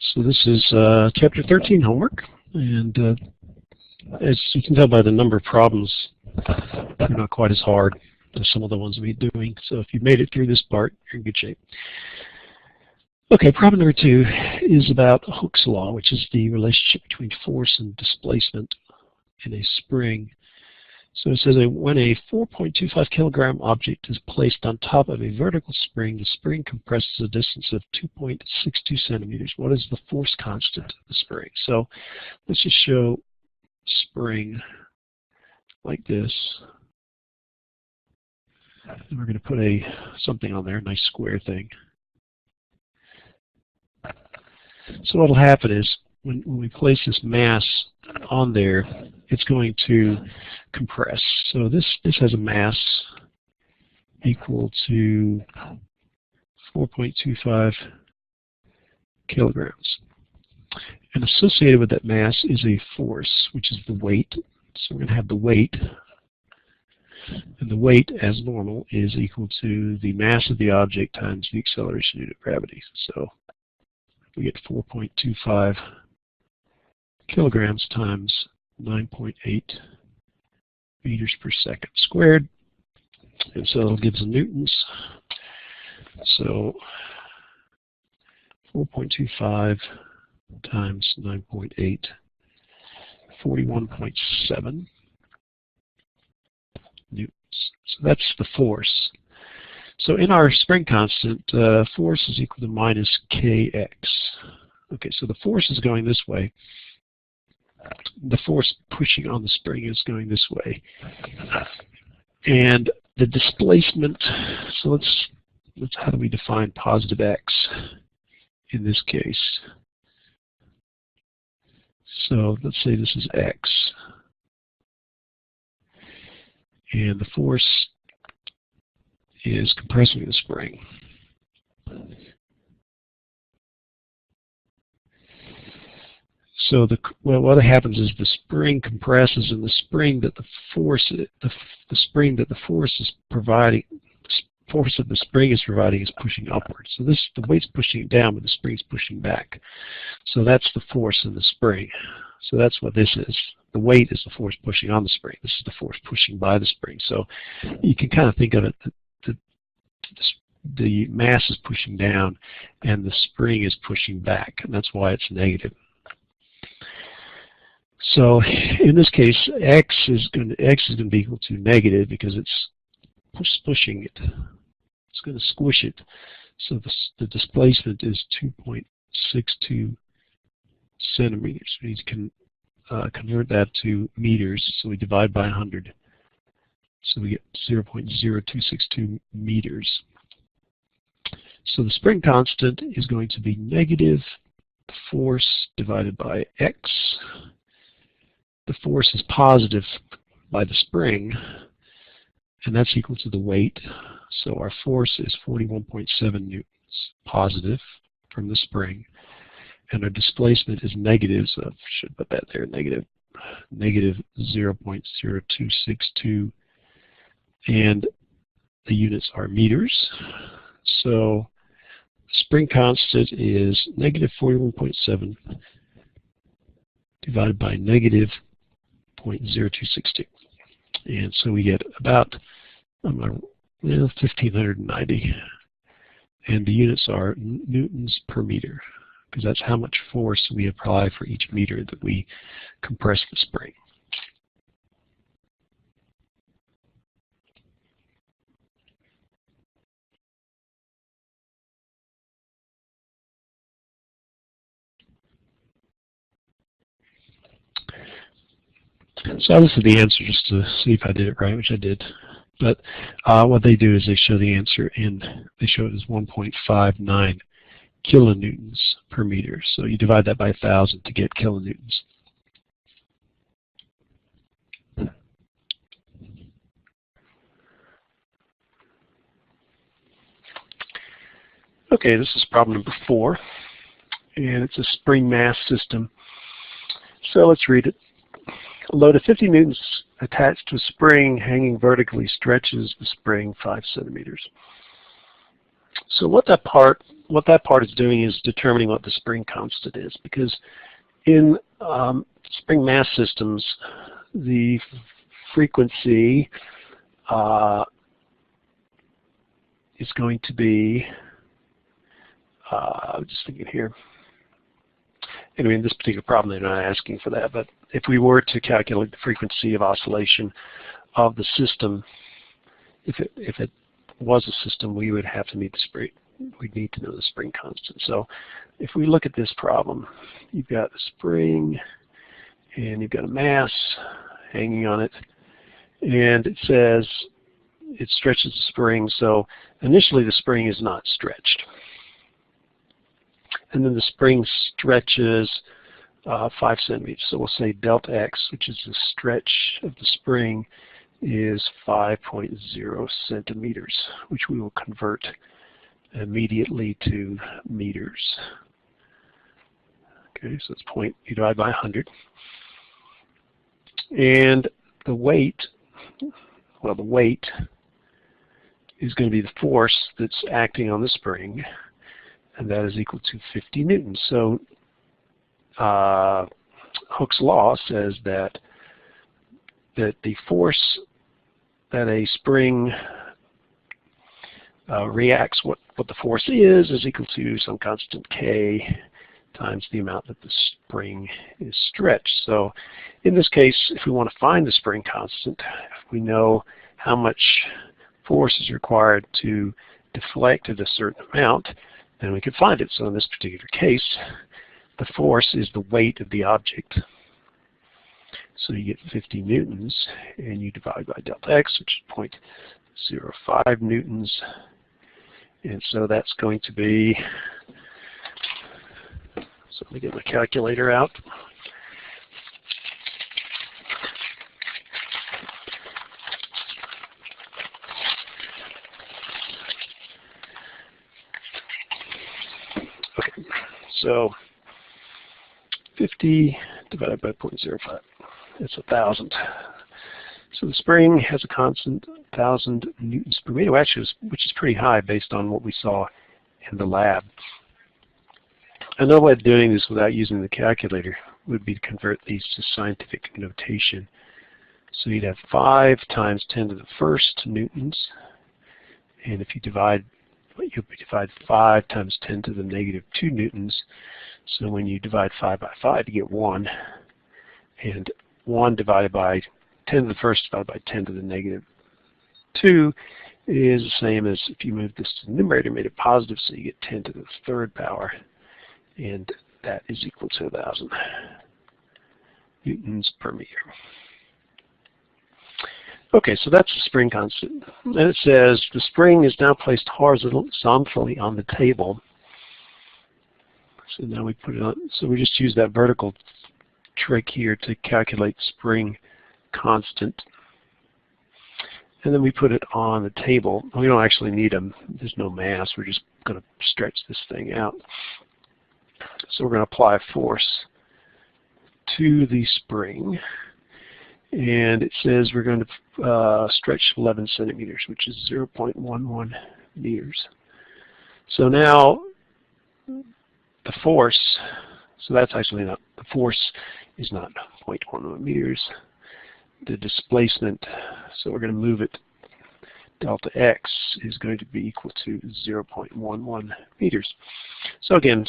So this is Chapter 13 homework, and as you can tell by the number of problems, they're not quite as hard as some of the ones we're doing. So if you made it through this part, you're in good shape. Okay, problem number 2 is about Hooke's law, which is the relationship between force and displacement in a spring. So it says that when a 4.25 kilogram object is placed on top of a vertical spring, the spring compresses a distance of 2.62 centimeters. What is the force constant of the spring? So let's just show spring like this. And we're going to put something on there, a nice square thing. So what will happen is when we place this mass on there, it's going to compress. So this has a mass equal to 4.25 kilograms. And associated with that mass is a force, which is the weight. So we're going to have the weight. And the weight, as normal, is equal to the mass of the object times the acceleration due to gravity. So we get 4.25 kilograms times 9.8 meters per second squared. And so it'll give us newtons. So 4.25 times 9.8, 41.7 newtons. So that's the force. So in our spring constant, force is equal to minus kx. Okay, so the force is going this way. The force pushing on the spring is going this way. And the displacement, so let's how do we define positive x in this case? So let's say this is x. And the force is compressing the spring. So what happens is the spring compresses, and the spring that the force is providing, the force of the spring is providing is pushing upward. So the weight's pushing it down, but the spring's pushing back. So that's the force in the spring. So that's what this is. The weight is the force pushing on the spring. This is the force pushing by the spring. So you can kind of think of it that the mass is pushing down and the spring is pushing back, and that's why it's negative. So in this case, x is going to be equal to negative because it's pushing it. It's going to squish it. So the displacement is 2.62 centimeters. We can convert that to meters, so we divide by 100. So we get 0.0262 meters. So the spring constant is going to be negative force divided by x. The force is positive by the spring, and that's equal to the weight. So our force is 41.7 newtons positive from the spring, and our displacement is negative, so I should put that there, negative 0.0262, and the units are meters. So spring constant is negative 41.7 divided by negative 0.0262. And so we get about 1,590. And the units are newtons per meter, because that's how much force we apply for each meter that we compress the spring. So I listed the answer just to see if I did it right, which I did. But what they do is they show the answer, and they show it as 1.59 kilonewtons per meter. So you divide that by 1,000 to get kilonewtons. Okay, this is problem number 4, and it's a spring mass system. So let's read it. A load of 50 newtons attached to a spring hanging vertically stretches the spring 5 centimeters. So what that part what that part is doing is determining what the spring constant is, because in spring mass systems, the frequency is going to be, I'm just thinking here. Anyway, in this particular problem, they're not asking for that, but if we were to calculate the frequency of oscillation of the system, if it was a system, we would have to meet the spring. We'd need to know the spring constant. So if we look at this problem, you've got a spring and you've got a mass hanging on it, and it says it stretches the spring. So initially the spring is not stretched. And then the spring stretches 5 centimeters. So we'll say delta x, which is the stretch of the spring, is 5.0 centimeters, which we will convert immediately to meters. Okay, so it's point, you divide by 100. And the weight, well, the weight is going to be the force that's acting on the spring, and that is equal to 50 newtons. So Hooke's law says that the force that a spring reacts, what the force is equal to some constant K times the amount that the spring is stretched. So in this case, if we want to find the spring constant, if we know how much force is required to deflect at a certain amount, then we can find it. So in this particular case, the force is the weight of the object. So you get 50 newtons, and you divide by delta x, which is 0.05 newtons. And so that's going to be, so let me get my calculator out. Okay, so 50 divided by 0.05, it's 1,000. So the spring has a constant 1,000 newtons per meter, which is pretty high based on what we saw in the lab. Another way of doing this without using the calculator would be to convert these to scientific notation. So you'd have 5 times 10 to the first newtons, and if you divide, you'll divide 5 times 10 to the negative 2 newtons. So when you divide 5 by 5, you get 1, and 1 divided by 10 to the first divided by 10 to the negative 2 is the same as if you move this to the numerator, made it positive, so you get 10 to the third power, and that is equal to 1,000 newtons per meter. Okay, so that's the spring constant. And it says the spring is now placed horizontally on the table. So now we put it on, so we just use that vertical trick here to calculate spring constant. And then we put it on the table. We don't actually need them. There's no mass. We're just going to stretch this thing out. So we're going to apply force to the spring. And it says we're going to stretch 11 centimeters, which is 0.11 meters. So now the force, so that's actually not, the force is not 0.11 meters. The displacement, so we're going to move it, delta x is going to be equal to 0.11 meters. So again,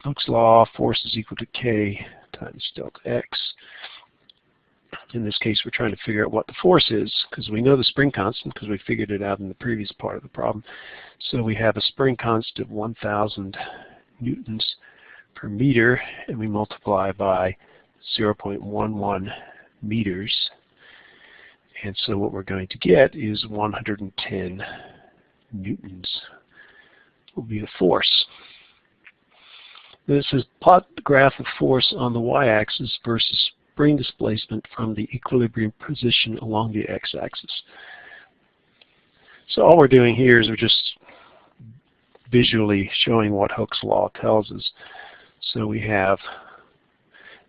Hooke's law, force is equal to K times delta x. In this case, we're trying to figure out what the force is, because we know the spring constant, because we figured it out in the previous part of the problem. So we have a spring constant of 1,000 newtons per meter, and we multiply by 0.11 meters. And so what we're going to get is 110 newtons will be the force. This is plot the graph of force on the y-axis versus spring displacement from the equilibrium position along the x-axis. So all we're doing here is we're just visually showing what Hooke's law tells us. So we have,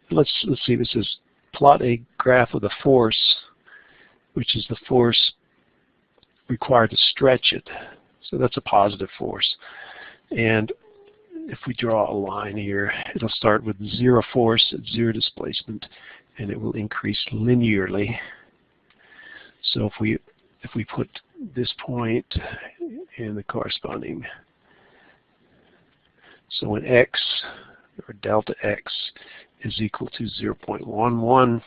let's see, this is plot a graph of the force, which is the force required to stretch it. So that's a positive force. And if we draw a line here, it'll start with 0 force at 0 displacement, and it will increase linearly. So if we put this point in the corresponding, so when x, or delta x, is equal to 0.11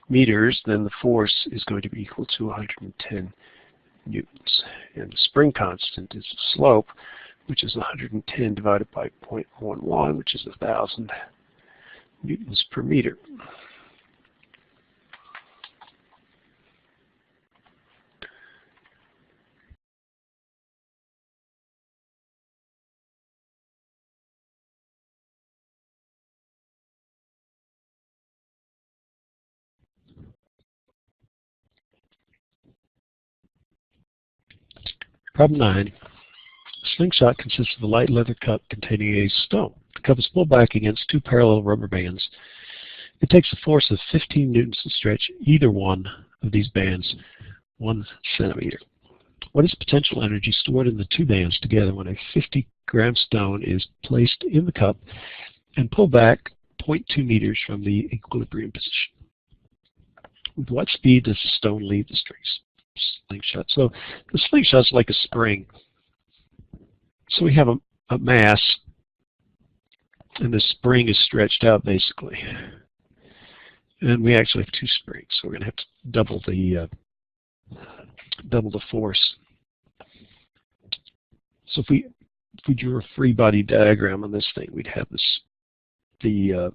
meters, then the force is going to be equal to 110 newtons. And the spring constant is the slope, which is 110 divided by 0.11, which is 1,000 newtons per meter. Problem 9. A slingshot consists of a light leather cup containing a stone. The cup is pulled back against 2 parallel rubber bands. It takes a force of 15 newtons to stretch either one of these bands 1 centimeter. What is potential energy stored in the 2 bands together when a 50-gram stone is placed in the cup and pulled back 0.2 meters from the equilibrium position? With what speed does the stone leave the slingshot? So the slingshot's like a spring. So we have a mass, and the spring is stretched out basically. And we actually have 2 springs, so we're going to have to double the force. So if we drew a free body diagram on this thing, we'd have the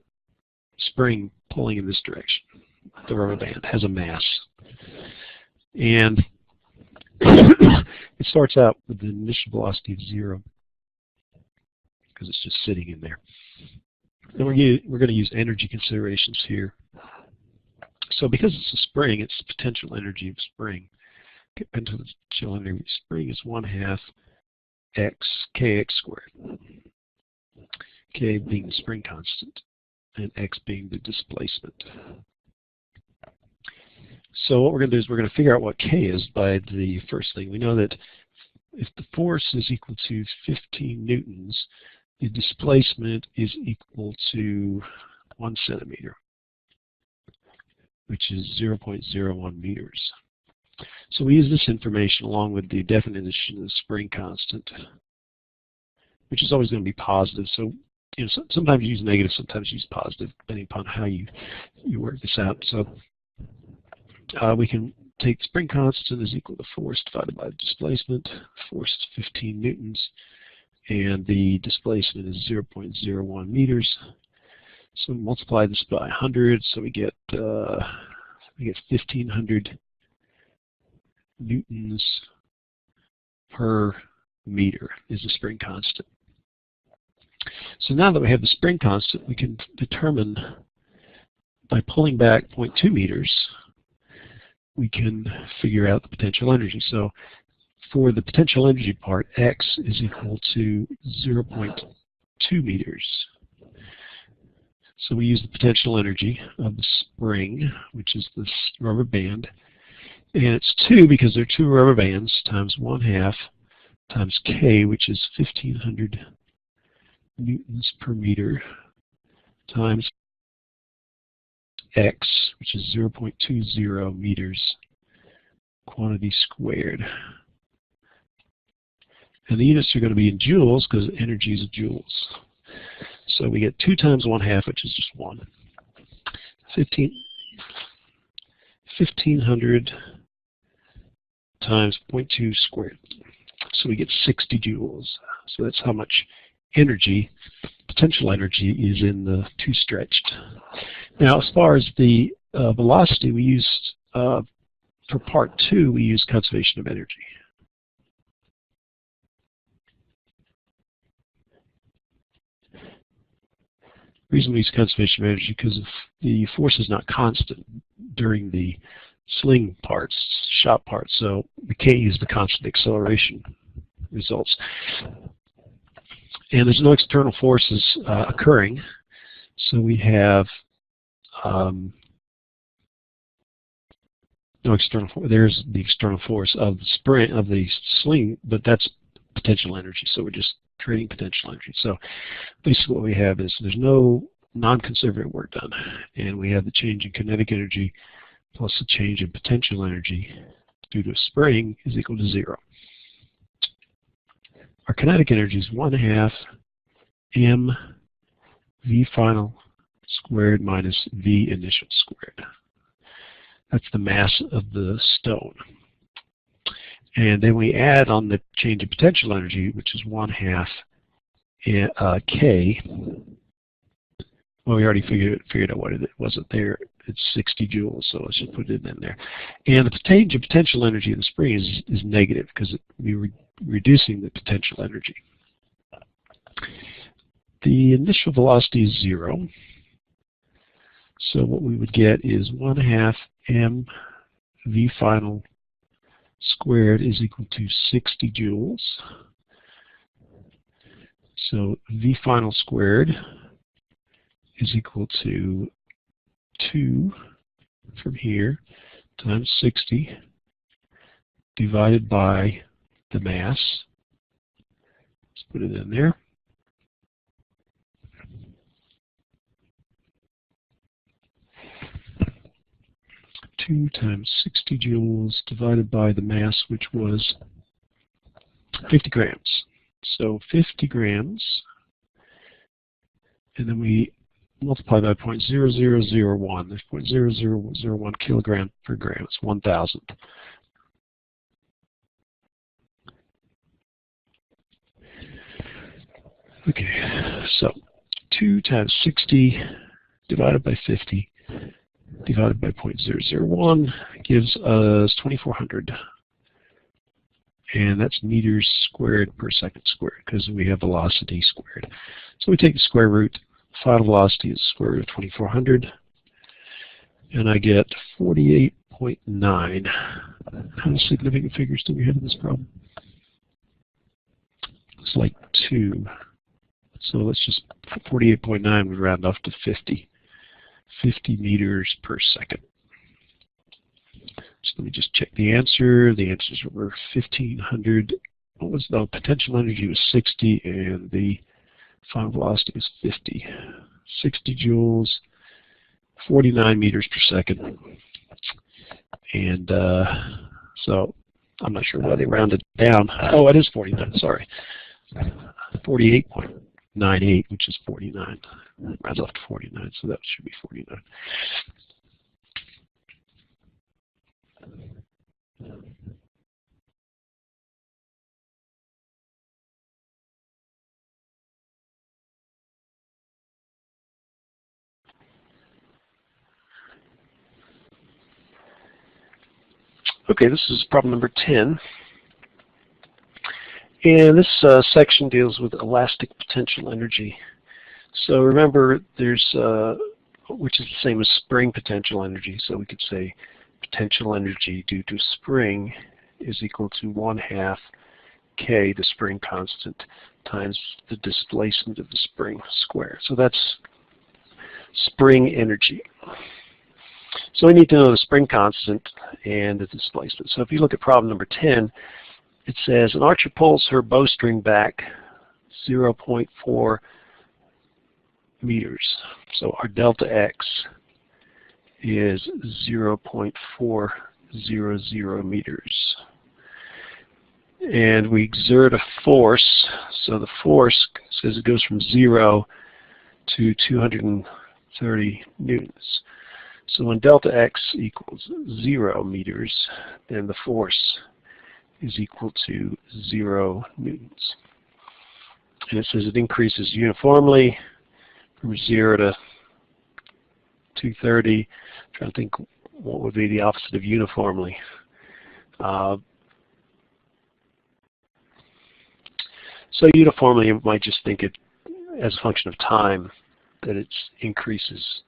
spring pulling in this direction. The rubber band has a mass. And it starts out with the initial velocity of 0 because it's just sitting in there. Then we're going to use energy considerations here. So because it's a spring, it's the potential energy of spring. Potential energy of spring is 1/2 kx squared. K being the spring constant, and x being the displacement. So what we're going to do is we're going to figure out what K is by the first thing. We know that if the force is equal to 15 newtons, the displacement is equal to 1 centimeter, which is 0.01 meters. So we use this information along with the definition of the spring constant, which is always going to be positive. So sometimes you use negative, sometimes you use positive, depending upon how you work this out. So we can take spring constant is equal to force divided by the displacement. Force is 15 newtons, and the displacement is 0.01 meters. So we multiply this by 100, so we get 1,500 newtons per meter is the spring constant. So now that we have the spring constant, we can determine by pulling back 0.2 meters, we can figure out the potential energy. So for the potential energy part, x is equal to 0.2 meters. So we use the potential energy of the spring, which is this rubber band, and it's 2 because there are 2 rubber bands times 1/2 times k, which is 1,500 newtons per meter, times x, which is 0.20 meters, quantity squared. And the units are going to be in joules because energy is joules. So we get 2 times 1/2, which is just 1. 1,500 times 0.2 squared. So we get 60 joules. So that's how much energy, potential energy, is in the 2 stretched. Now, as far as the velocity, we used, for part 2, we use conservation of energy. The reason we use conservation of energy because if the force is not constant during the sling parts, shot parts, so we can't use the constant acceleration results. And there's no external forces occurring, so we have no external force. There's the external force of the spring of the sling, but that's potential energy. So we're just trading potential energy. So basically what we have is there's no non-conservative work done, and we have the change in kinetic energy plus the change in potential energy due to a spring is equal to 0. Our kinetic energy is 1/2 m v final squared minus v initial squared. That's the mass of the stone. And then we add on the change in potential energy, which is 1/2 K. Well, we already figured out what it wasn't there. It's 60 joules, so let's just put it in there. And the change in potential energy in the spring is negative because we're reducing the potential energy. The initial velocity is 0. So what we would get is 1/2 m v final squared is equal to 60 joules. So v final squared is equal to 2 from here times 60 divided by the mass. Let's put it in there. Two times 60 joules divided by the mass, which was 50 grams. So 50 grams, and then we multiply by 0.0001. There's 0.0001 kilogram per gram. It's 1,000. Okay, so 2 times 60 divided by 50 divided by 0.001 gives us 2,400. And that's meters squared per second squared because we have velocity squared. So we take the square root. Final velocity is square root of 2,400. And I get 48.9. How many significant figures do we have in this problem? It's like 2. So let's just, 48.9 would round off to 50. 50 meters per second. So let me just check the answer. The answers were 1,500. What was the potential energy was 60, and the final velocity was 50. 60 joules, 49 meters per second. And so I'm not sure why they rounded down. Oh, it is 49, sorry. 48.98, which is 49. Rounds off to 49, so that should be 49. Okay, this is problem number 10. And this section deals with elastic potential energy. So remember, there's, which is the same as spring potential energy. So we could say potential energy due to spring is equal to 1/2 K, the spring constant, times the displacement of the spring squared. So that's spring energy. So we need to know the spring constant and the displacement. So if you look at problem number 10, it says an archer pulls her bowstring back 0.4 meters. So our delta X is 0.400 meters. And we exert a force. So the force says it goes from 0 to 230 newtons. So when delta X equals 0 meters, then the force is equal to 0 newtons. And it says it increases uniformly from 0 to 230. I'm trying to think what would be the opposite of uniformly. So uniformly, you might just think it as a function of time, that it increases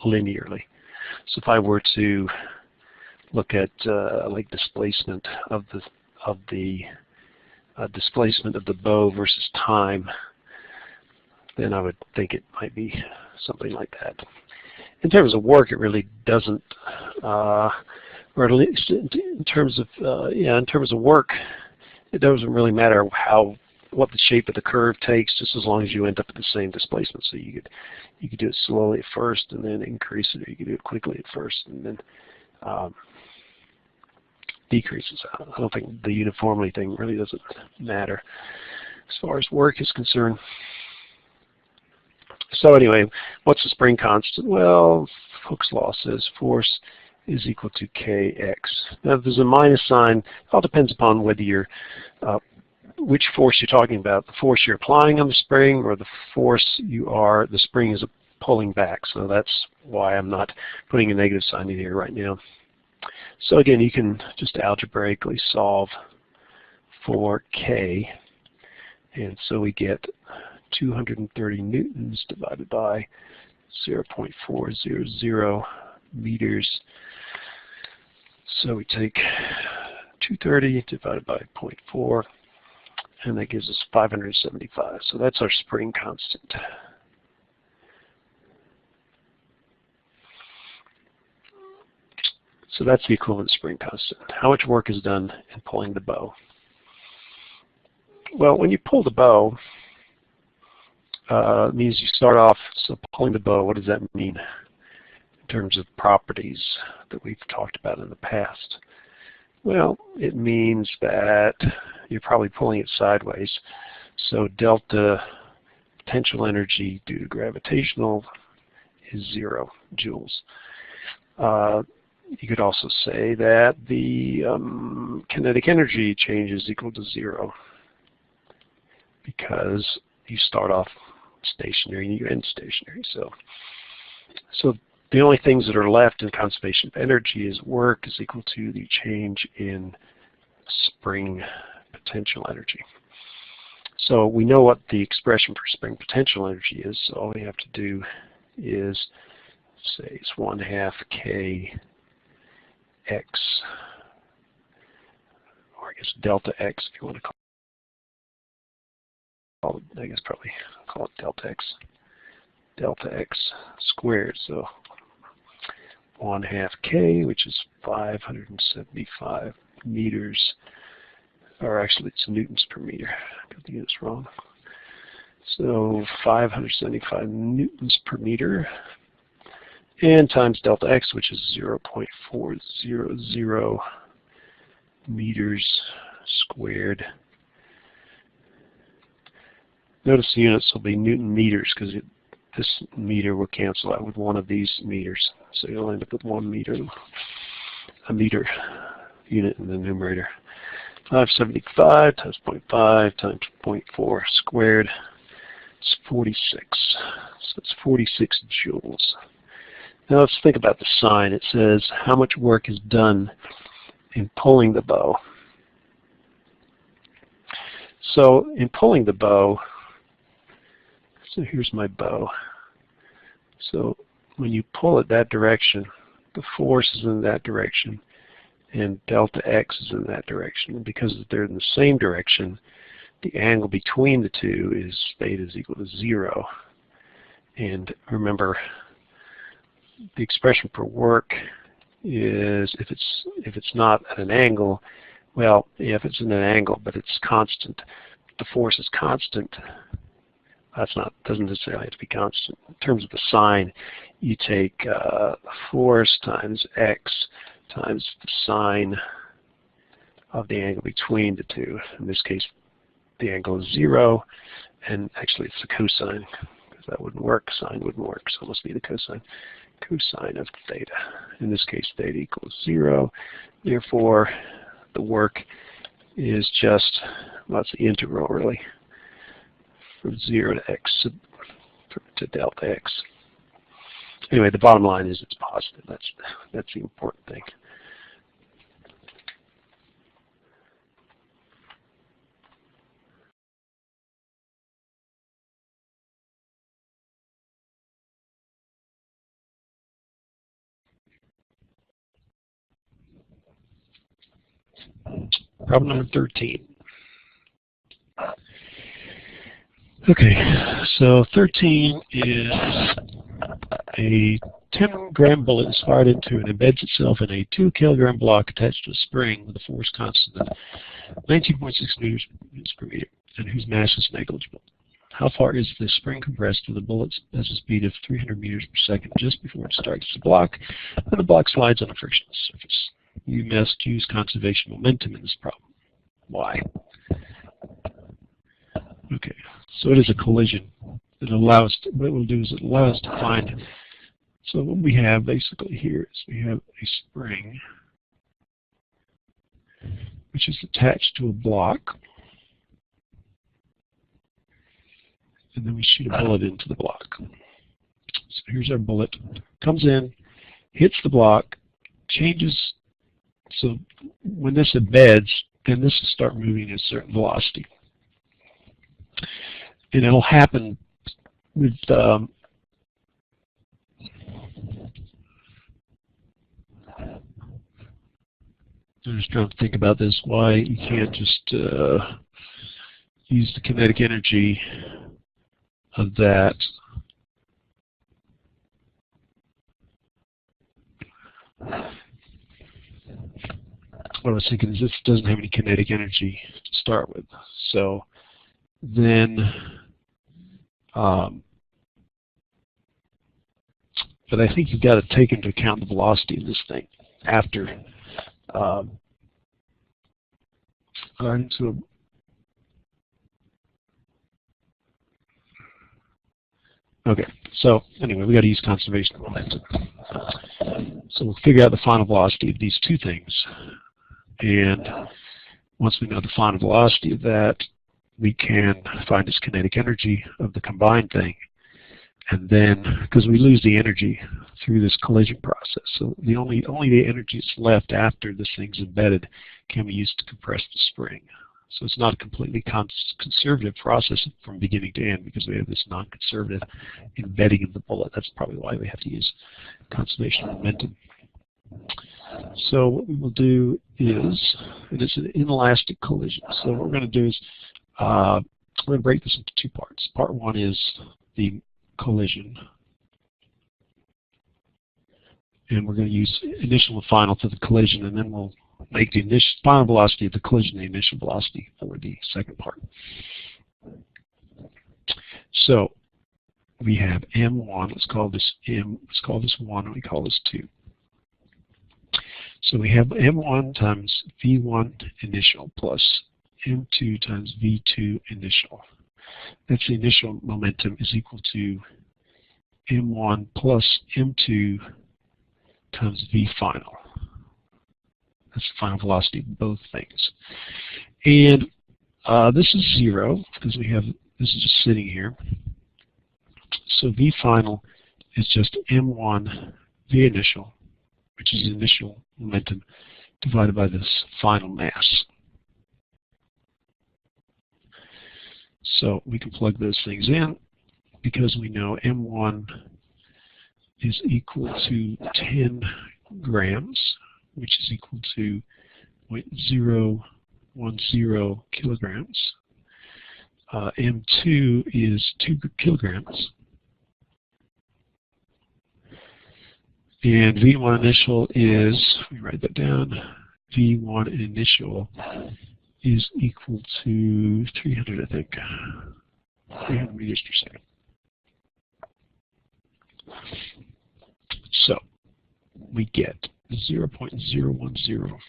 linearly. So if I were to look at like displacement of the displacement of the bow versus time, then I would think it might be something like that. In terms of work, it really doesn't or at least in terms of in terms of work, it doesn't really matter what the shape of the curve takes, just as long as you end up at the same displacement. So you could do it slowly at first and then increase it, or you could do it quickly at first and then decreases. I don't think the uniformity thing really doesn't matter as far as work is concerned. So anyway, what's the spring constant? Well, Hooke's law says force is equal to kx. Now, if there's a minus sign, it all depends upon whether you're which force you're talking about, the force you're applying on the spring or the force the spring is pulling back. So that's why I'm not putting a negative sign in here right now. So again, you can just algebraically solve for k, and so we get 230 newtons divided by 0.400 meters. So we take 230 divided by 0.4, and that gives us 575. So that's our spring constant. So that's the equivalent spring constant. How much work is done in pulling the bow? Well, when you pull the bow, it means you start off, so pulling the bow, what does that mean in terms of properties that we've talked about in the past? Well, it means that you're probably pulling it sideways. So delta potential energy due to gravitational is 0 joules. You could also say that the kinetic energy change is equal to 0 because you start off stationary and you end stationary. So the only things that are left in conservation of energy is work is equal to the change in spring potential energy. So we know what the expression for spring potential energy is, so all we have to do is say it's 1/2 k x, or I guess delta x if you want to call it, I guess probably call it delta x squared. So 1/2 k, which is 575 meters, or actually it's newtons per meter. I got the units wrong. So 575 newtons per meter, and times delta x, which is 0.400 meters squared. Notice the units will be Newton meters because this meter will cancel out with one of these meters. So you'll end up with a meter unit in the numerator. 575 times 0.5 times 0.4 squared is 46. So it's 46 joules. Now let's think about the sign. It says how much work is done in pulling the bow. So in pulling the bow, so here's my bow. So when you pull it that direction, the force is in that direction, and delta x is in that direction. And because they're in the same direction, the angle between the two is theta is equal to 0. And remember, the expression for work is if it's not at an angle, well, yeah, if it's in an angle but it's constant, the force is constant. Doesn't necessarily have to be constant. In terms of the sign, you take force times x times the sine of the angle between the two. In this case, the angle is 0, and actually it's the cosine, because that wouldn't work. Sine wouldn't work, so it must be the cosine. Cosine of theta. In this case, theta equals 0. Therefore, the work is just, well, it's the integral really, from 0 to x to delta x. Anyway, the bottom line is it's positive. That's the important thing. Problem number 13. Okay, so 13 is a 10-gram bullet is fired into and embeds itself in a 2-kilogram block attached to a spring with a force constant of 19.6 newtons per meter, and whose mass is negligible. How far is the spring compressed with the bullet has a speed of 300 meters per second just before it strikes the block, and the block slides on a frictionless surface? You must use conservation momentum in this problem. Why? Okay, so it is a collision. It allows, what it will do is it allows us to find, so what we have basically here is we have a spring which is attached to a block, and then we shoot a bullet into the block. So here's our bullet, comes in, hits the block, changes, so when this embeds, then this will start moving at a certain velocity. And it'll happen with I'm just trying to think about this, why you can't just use the kinetic energy of that. What I was thinking is this doesn't have any kinetic energy to start with. So then, but I think you've got to take into account the velocity of this thing after okay, so anyway, we got to use conservation of momentum. So we'll figure out the final velocity of these two things, and once we know the final velocity of that, we can find its kinetic energy of the combined thing. And then, because we lose the energy through this collision process, so the only the energy that's left after this thing's embedded can be used to compress the spring. So it's not a completely conservative process from beginning to end because we have this non-conservative embedding of the bullet. That's probably why we have to use conservation of momentum. So what we will do is, and it's an inelastic collision. So what we're going to do is we're going to break this into two parts. Part one is the collision, and we're going to use initial and final to the collision, and then we'll make the initial final velocity of the collision the initial velocity for the second part. So we have m1. Let's call this m. Let's call this 1, and we call this 2. So we have m1 times v1 initial plus m2 times v2 initial. That's the initial momentum is equal to m1 plus m2 times v final. That's the final velocity of both things. And this is 0 because we have this is just sitting here. So v final is just m1 v initial, which is the initial momentum, divided by this final mass. So we can plug those things in because we know m1 is equal to 10 grams, which is equal to 0.010 kilograms. M2 is 2 kilograms. And V1 initial is, let me write that down, V1 initial is equal to 300, I think, 300 meters per second. So we get 0.010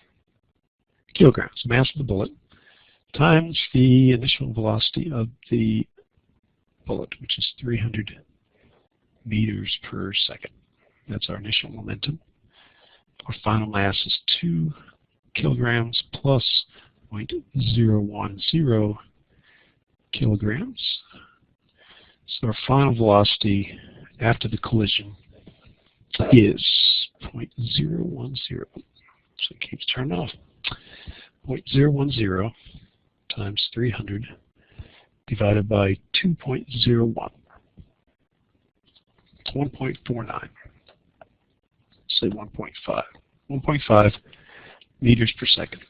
kilograms, mass of the bullet, times the initial velocity of the bullet, which is 300 meters per second. That's our initial momentum. Our final mass is 2 kilograms plus 0.010 kilograms. So our final velocity after the collision is 0.010. So it keeps turning off. 0.010 times 300 divided by 2.01. It's 1.49. Say 1.5. 1.5 meters per second.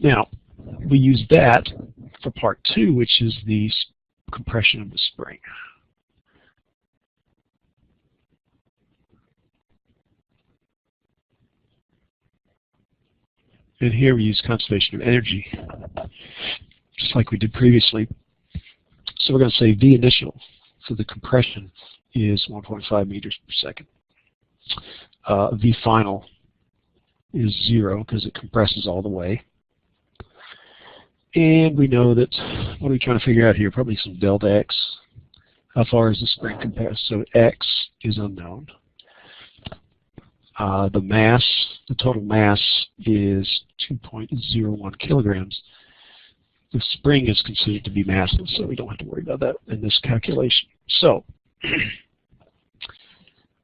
Now, we use that for part 2, which is the compression of the spring. And here we use conservation of energy, just like we did previously. So we're going to say V initial for the compression is 1.5 meters per second. V final is 0 because it compresses all the way. And we know that, what are we trying to figure out here? Probably some delta X. How far is the spring compressed? So X is unknown. The mass, the total mass is 2.01 kilograms. The spring is considered to be massless, so we don't have to worry about that in this calculation. So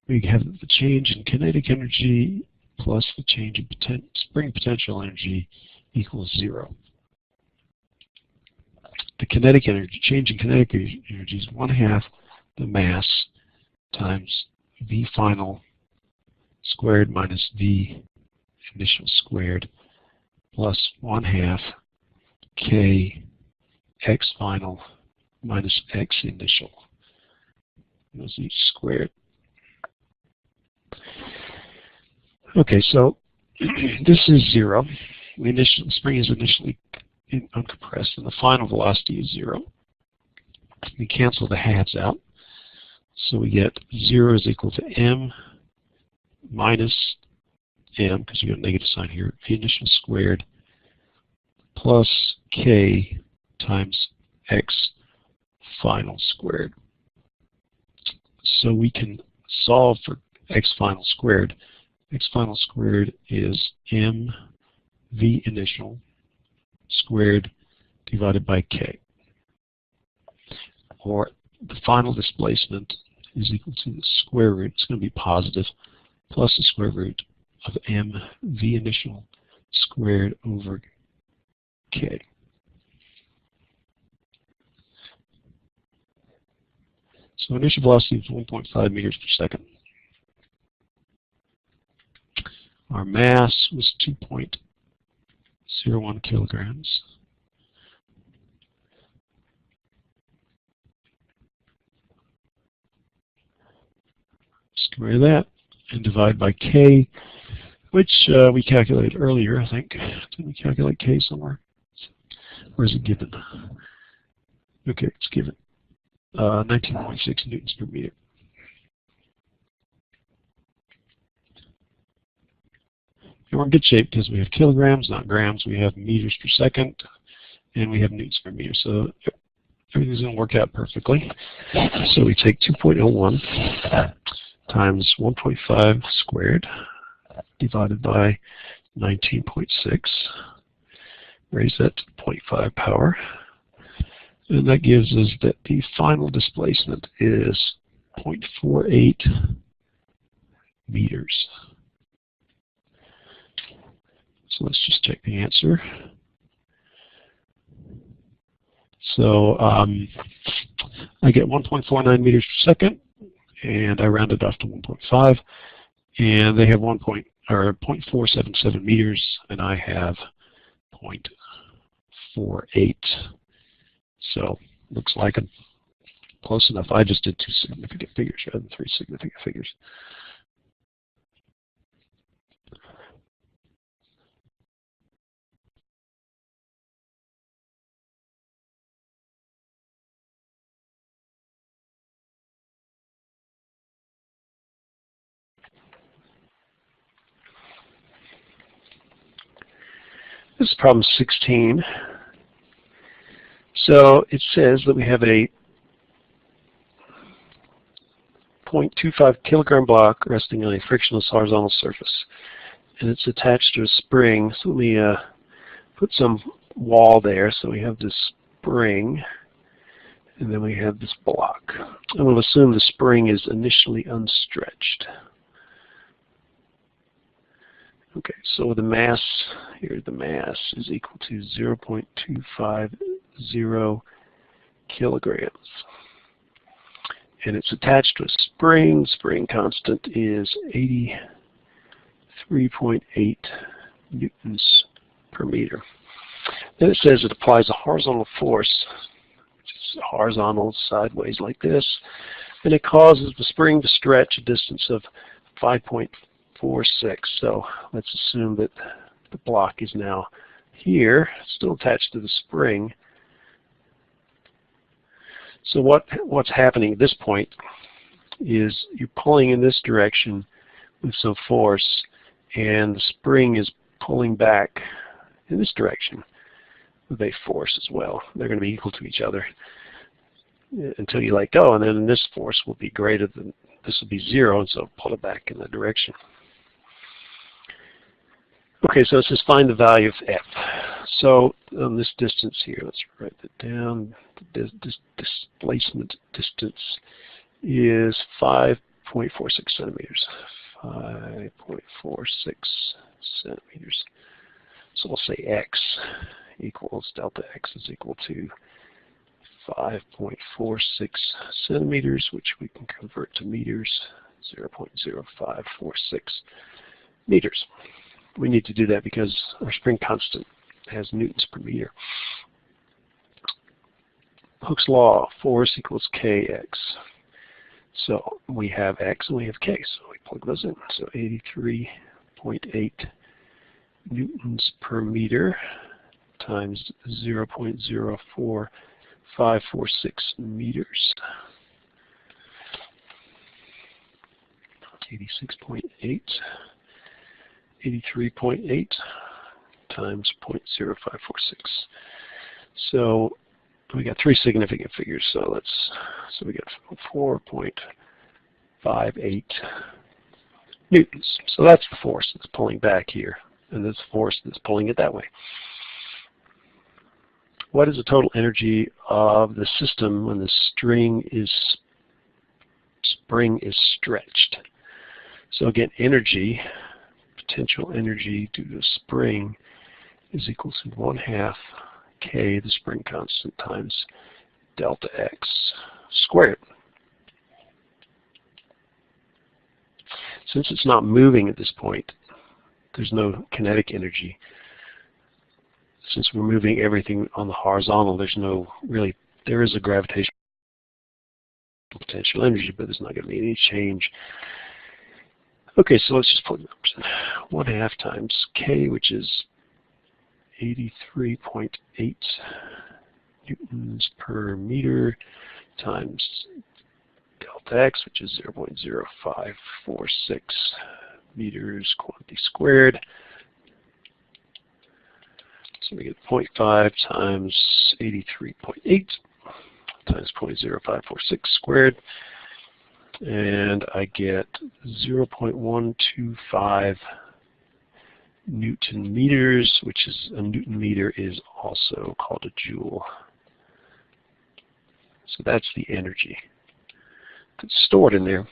we have the change in kinetic energy plus the change in spring potential energy equals 0. The kinetic energy, change in kinetic energy is 1/2 the mass times V final squared minus V initial squared plus 1/2 K X final minus X initial. Those each squared. Okay, so this is 0. The spring is initially uncompressed, and the final velocity is 0. We cancel the halves out, so we get 0 is equal to m minus m, because you got a negative sign here, v initial squared plus k times x final squared. So we can solve for x final squared. X final squared is m v initial squared divided by k. Or the final displacement is equal to the square root, it's going to be positive, plus the square root of m v initial squared over k. So initial velocity is 1.5 meters per second. Our mass was 2.01 kilograms. Square that and divide by k, which we calculated earlier, I think. Didn't we calculate k somewhere? Or is it given? Okay, it's given. 19.6 newtons per meter. And we're in good shape because we have kilograms, not grams. We have meters per second, and we have newtons per meter. So everything's going to work out perfectly. So we take 2.01 times 1.5 squared divided by 19.6. Raise that to the 0.5 power. And that gives us that the final displacement is 0.48 meters. So let's just check the answer. So I get 1.49 meters per second, and I round it off to 1.5. And they have 0.477 meters, and I have 0.48. So looks like I'm close enough. I just did 2 significant figures rather than 3 significant figures. This is problem 16. So it says that we have a 0.25 kilogram block resting on a frictionless horizontal surface, and it's attached to a spring. So let me put some wall there. So we have this spring, and then we have this block. I'm going to assume the spring is initially unstretched. Okay, so the mass, here the mass is equal to 0.250 kilograms. And it's attached to a spring. Spring constant is 83.8 newtons per meter. Then it says it applies a horizontal force, which is horizontal sideways like this, and it causes the spring to stretch a distance of 5.46. So let's assume that The block is now here, still attached to the spring. So what's happening at this point is you're pulling in this direction with some force, and the spring is pulling back in this direction with a force as well. They're going to be equal to each other until you let go, and then this force will be greater than, this will be 0, and so pull it back in that direction. Okay, so let's just find the value of F. So on this distance here, let's write that down. The displacement distance is 5.46 centimeters. 5.46 centimeters. So we'll say X equals, delta X is equal to 5.46 centimeters, which we can convert to meters, 0.0546 meters. We need to do that because our spring constant has newtons per meter. Hooke's law, force equals kx. So we have x and we have k, so we plug those in. So 83.8 newtons per meter times 0.04546 meters. 86.8. 83.8 times 0.0546. So we got three significant figures. So we got 4.58 newtons. So that's the force that's pulling back here, and this force that's pulling it that way. What is the total energy of the system when the spring is stretched? So again, energy, potential energy due to spring, is equal to 1/2 k, the spring constant, times delta x squared. Since it's not moving at this point, there's no kinetic energy. Since we're moving everything on the horizontal, there's no really, there is a gravitational potential energy, but there's not going to be any change. Okay, so let's just plug numbers in. 1/2 times k, which is 83.8 newtons per meter, times delta x, which is 0.0546 meters quantity squared. So we get 0.5 times 83.8 times 0.0546 squared. And I get 0.125 Newton meters, which is, a Newton meter is also called a joule. So that's the energy that's stored in there.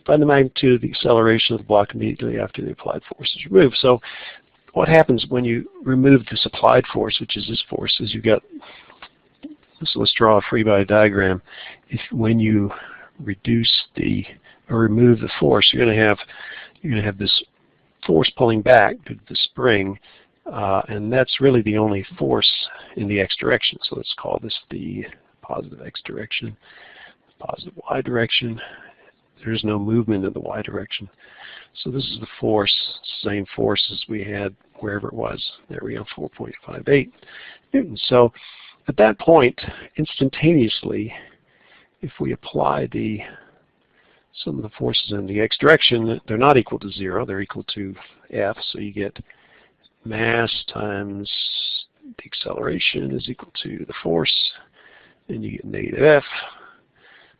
Find the magnitude of the acceleration of the block immediately after the applied force is removed. So what happens when you remove this applied force, which is this force, is you got, so let's draw a free body diagram. When you reduce the, or remove the force, you're going to have this force pulling back to the spring, and that's really the only force in the x direction. So let's call this the positive x direction, positive y direction. There's no movement in the y direction. So this is the force, same force as we had wherever it was. There we go, 4.58 newtons. So at that point, instantaneously, if we apply some of the forces in the x direction, they're not equal to 0, they're equal to F, so you get mass times the acceleration is equal to the force, and you get negative F.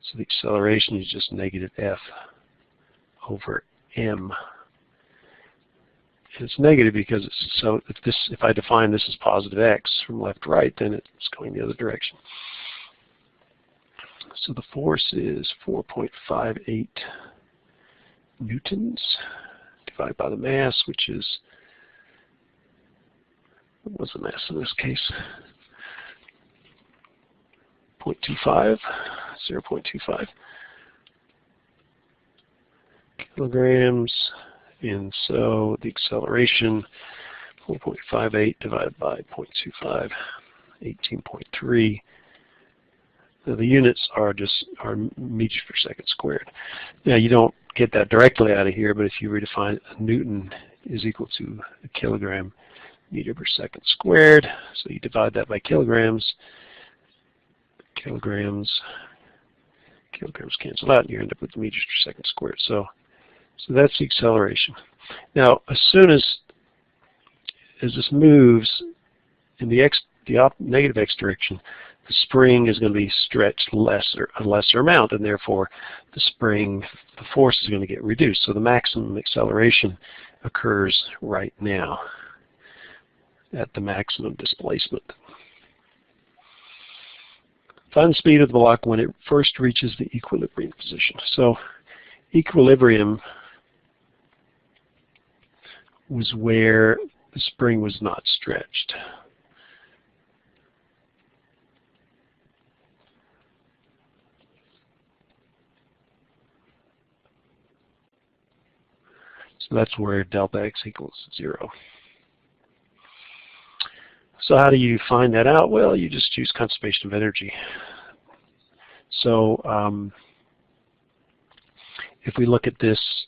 So the acceleration is just negative F over m. And it's negative because it's, so if I define this as positive x from left to right, then it's going the other direction. So the force is 4.58 newtons divided by the mass, which is, what was the mass in this case? 0.25 kilograms, and so the acceleration, 4.58 divided by 0.25, 18.3. Now the units are meters per second squared. Now you don't get that directly out of here, but if you redefine a Newton is equal to a kilogram meter per second squared. So you divide that by kilograms. Kilograms cancel out, and you end up with meters per second squared. So that's the acceleration. Now, as soon as this moves in the negative x direction, the spring is going to be stretched a lesser amount, and therefore the force is going to get reduced. So the maximum acceleration occurs right now at the maximum displacement. Find the speed of the block when it first reaches the equilibrium position. So equilibrium was where the spring was not stretched. So that's where delta x equals 0. So how do you find that out? Well, you just use conservation of energy. So if we look at this,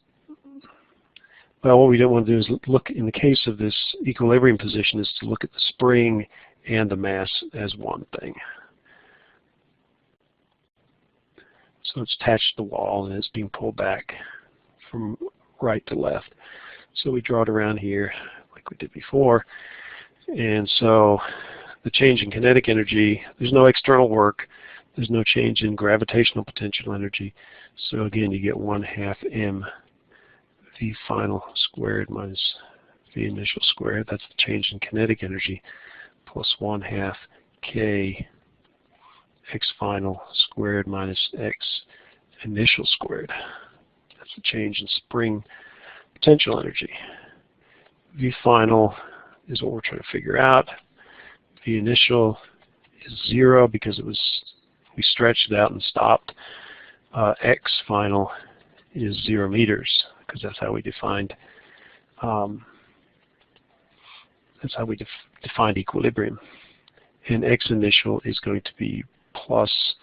well, what we don't want to do is look, in the case of this equilibrium position, is to look at the spring and the mass as one thing. So it's attached to the wall and it's being pulled back from right to left. So we draw it around here like we did before. And so the change in kinetic energy, there's no external work, there's no change in gravitational potential energy. So again, you get 1/2 m v final squared minus v initial squared. That's the change in kinetic energy, plus 1/2 k x final squared minus x initial squared. That's the change in spring potential energy. V final is what we're trying to figure out. V initial is 0 because we stretched it out and stopped. X final is 0 meters because that's how we defined defined equilibrium. And X initial is going to be plus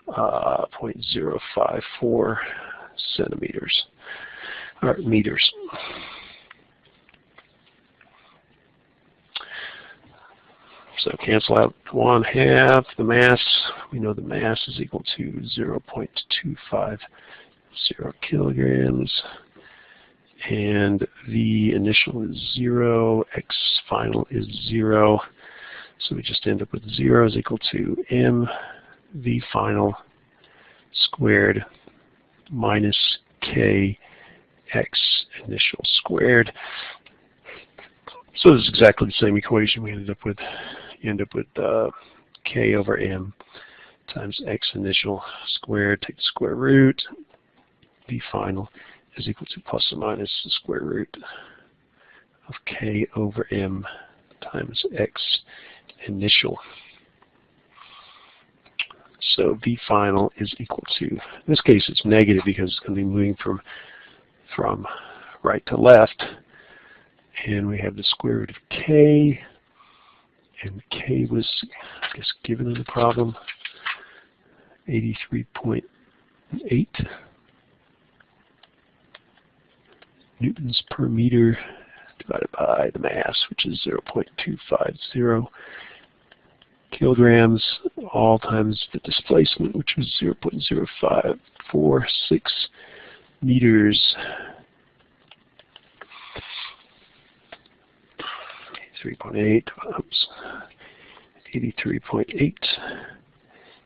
0.054 centimeters or meters. So cancel out 1/2 the mass. We know the mass is equal to 0.250 kilograms. And the initial is 0, x final is 0. So we just end up with 0 is equal to m v final squared minus k x initial squared. So this is exactly the same equation we ended up with. You end up with k over m times x initial squared, take the square root, v final is equal to plus or minus the square root of k over m times x initial. So v final is equal to, in this case it's negative because it's going to be moving from right to left, and we have the square root of k, and k was, I guess, given in the problem, 83.8 newtons per meter divided by the mass, which is 0.250 kilograms, all times the displacement, which was 0.0546 meters. 83.8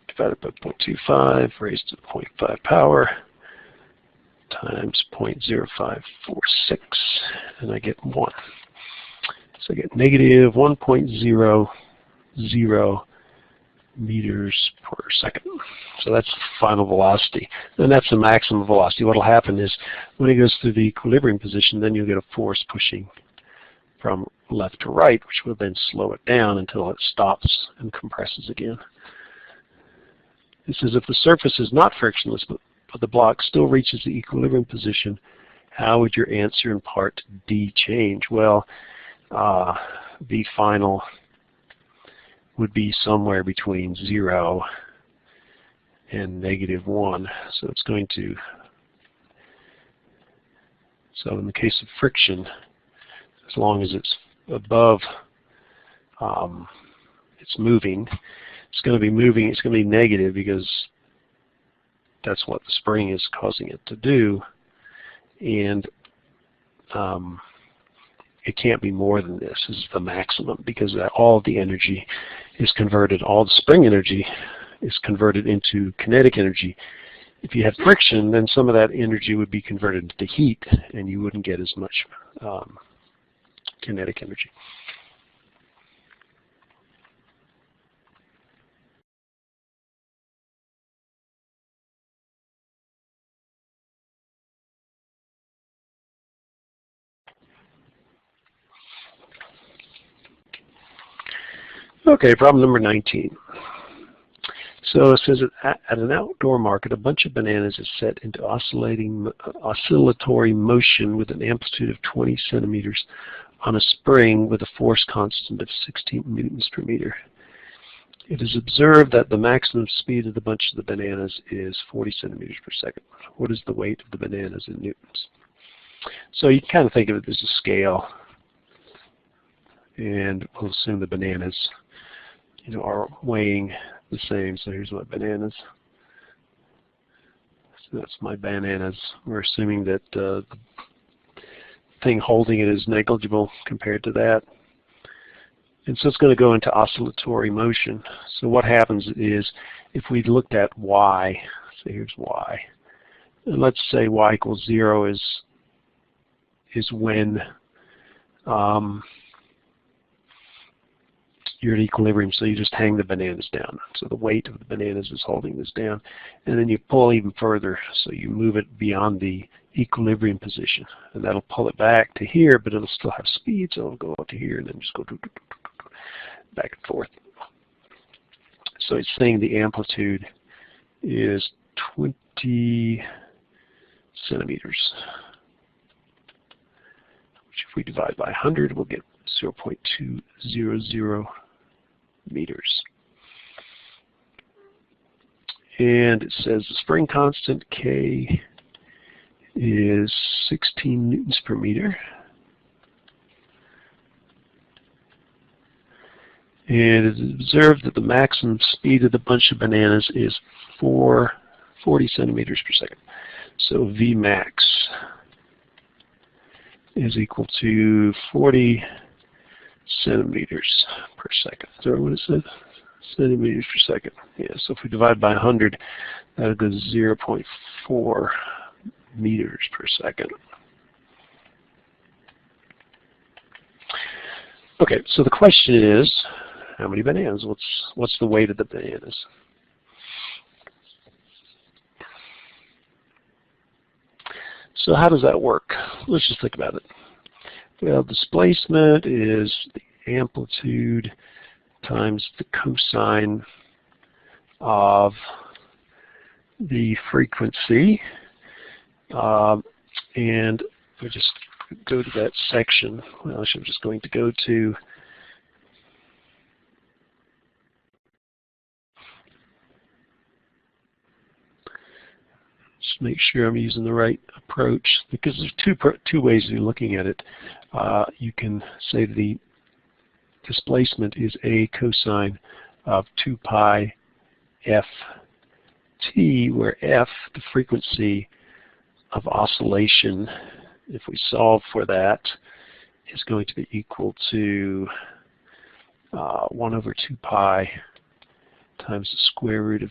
divided by 0.25 raised to the 0.5 power times 0.0546, and I get 1. So I get negative 1.00 meters per second. So that's the final velocity. And that's the maximum velocity. What will happen is when it goes through the equilibrium position, then you'll get a force pushing from left to right, which will then slow it down until it stops and compresses again. This is if the surface is not frictionless, but the block still reaches the equilibrium position, how would your answer in part D change? Well, V final would be somewhere between 0 and -1. So it's going to, so in the case of friction, as long as it's above, it's moving. It's going to be moving. It's going to be negative because that's what the spring is causing it to do, and it can't be more than this. This is the maximum because all of the energy is converted, all the spring energy is converted into kinetic energy. If you had friction, then some of that energy would be converted into heat, and you wouldn't get as much kinetic energy. Okay, problem number 19. So it says at an outdoor market, a bunch of bananas is set into oscillatory motion with an amplitude of 20 centimeters on a spring with a force constant of 16 newtons per meter. It is observed that the maximum speed of the bunch of the bananas is 40 centimeters per second. What is the weight of the bananas in newtons? So you can kind of think of it as a scale, and we'll assume the bananas, are weighing the same. So here's my bananas. So that's my bananas. We're assuming that the thing holding it is negligible compared to that. And so it's going to go into oscillatory motion. So what happens is if we looked at y, so here's y, and let's say y equals 0 is when you're at equilibrium, so you just hang the bananas down. So the weight of the bananas is holding this down. And then you pull even further, so you move it beyond the equilibrium position. And that'll pull it back to here, but it'll still have speed, so it'll go up to here and then just go back and forth. So it's saying the amplitude is 20 centimeters, which if we divide by 100, we'll get 0.200 meters. And it says the spring constant K is 16 newtons per meter. And it is observed that the maximum speed of the bunch of bananas is 40 centimeters per second. So Vmax is equal to 40 centimeters per second. Is that what it said? Centimeters per second. Yeah, so if we divide by 100, that'll go 0.4 meters per second. Okay, so the question is, how many bananas? What's the weight of the bananas? So how does that work? Let's just think about it. Well, displacement is the amplitude times the cosine of the frequency. And we just go to that section. Well, I'm just going to go to just make sure I'm using the right approach, because there's two ways of looking at it. You can say the displacement is a cosine of 2 pi ft, where f, the frequency of oscillation, if we solve for that, is going to be equal to 1 over 2 pi times the square root of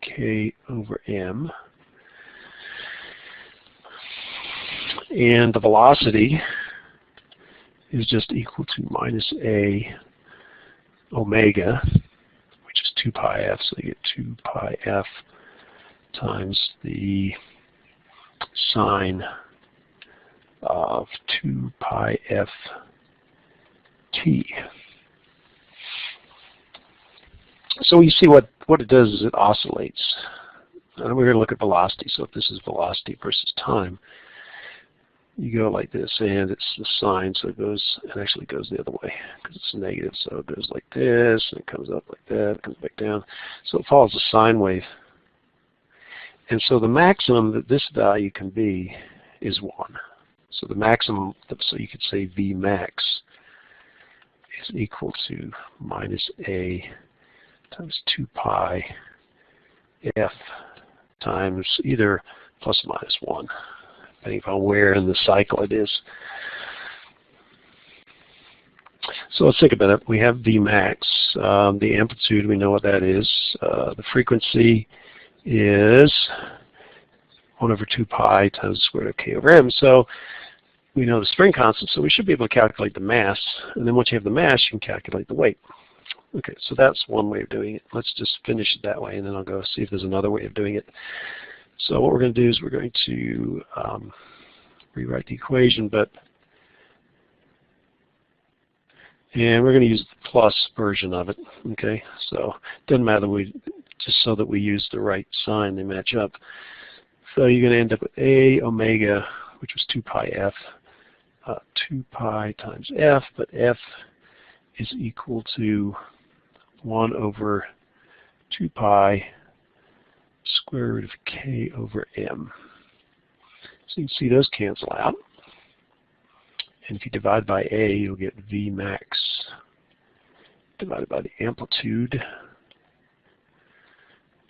k over m. And the velocity is just equal to minus a omega, which is 2 pi f, so you get 2 pi f times the sine of 2 pi f t. So you see what it does is it oscillates. And we're going to look at velocity. So if this is velocity versus time, you go like this, and it's the sine, so it actually goes the other way because it's negative. So it goes like this, and it comes up like that, it comes back down. So it follows a sine wave. And so the maximum that this value can be is 1. So the maximum, so you could say V max is equal to minus A times 2 pi F times either plus or minus 1, depending upon where in the cycle it is. So let's think about it. We have V max. The amplitude, we know what that is. The frequency is 1 over 2 pi times the square root of k over m. So we know the spring constant, so we should be able to calculate the mass. And then once you have the mass, you can calculate the weight. Okay, so that's one way of doing it. Let's just finish it that way, and then I'll go see if there's another way of doing it. So what we're going to do is we're going to rewrite the equation, and we're going to use the plus version of it. Okay, so it doesn't matter, just so that we use the right sign, they match up. So you're going to end up with A omega, which was 2 pi f, 2 pi times f, but f is equal to 1 over 2 pi square root of k over m. So you can see those cancel out. And if you divide by A, you'll get V max divided by the amplitude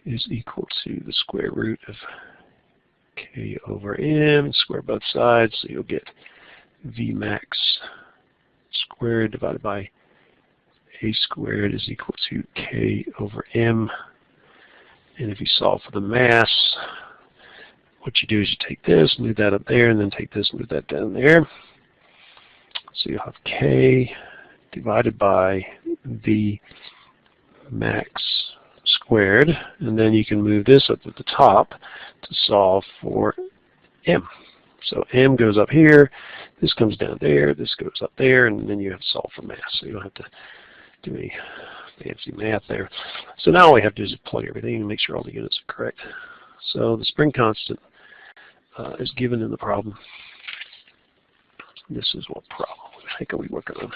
is equal to the square root of k over m, and square both sides, so you'll get V max squared divided by A squared is equal to k over m. And if you solve for the mass, what you do is you take this, move that up there, and then take this, move that down there. So you'll have k divided by V max squared, and then you can move this up at the top to solve for m. So m goes up here, this comes down there, this goes up there, and then you have to solve for mass. So you don't have to do any fancy math there. So now all we have to do is plug everything and make sure all the units are correct. So the spring constant is given in the problem. This is what problem I think are we working on?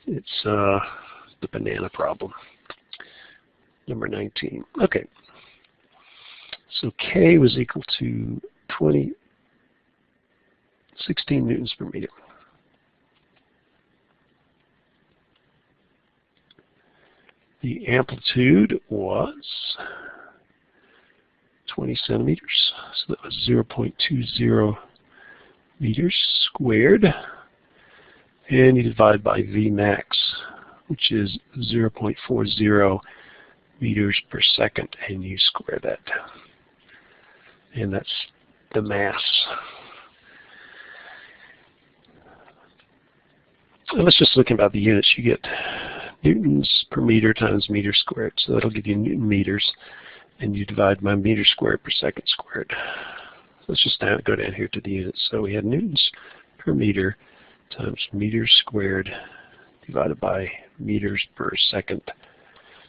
It's the banana problem, number 19. Okay. So K was equal to 16 newtons per meter. The amplitude was 20 centimeters, so that was 0.20 meters squared. And you divide by V max, which is 0.40 meters per second, and you square that. And that's the mass. And let's just look about the units. You get newtons per meter times meter squared, so that'll give you Newton meters, and you divide by meter squared per second squared. Let's just go down here to the units. So we had newtons per meter times meters squared divided by meters per second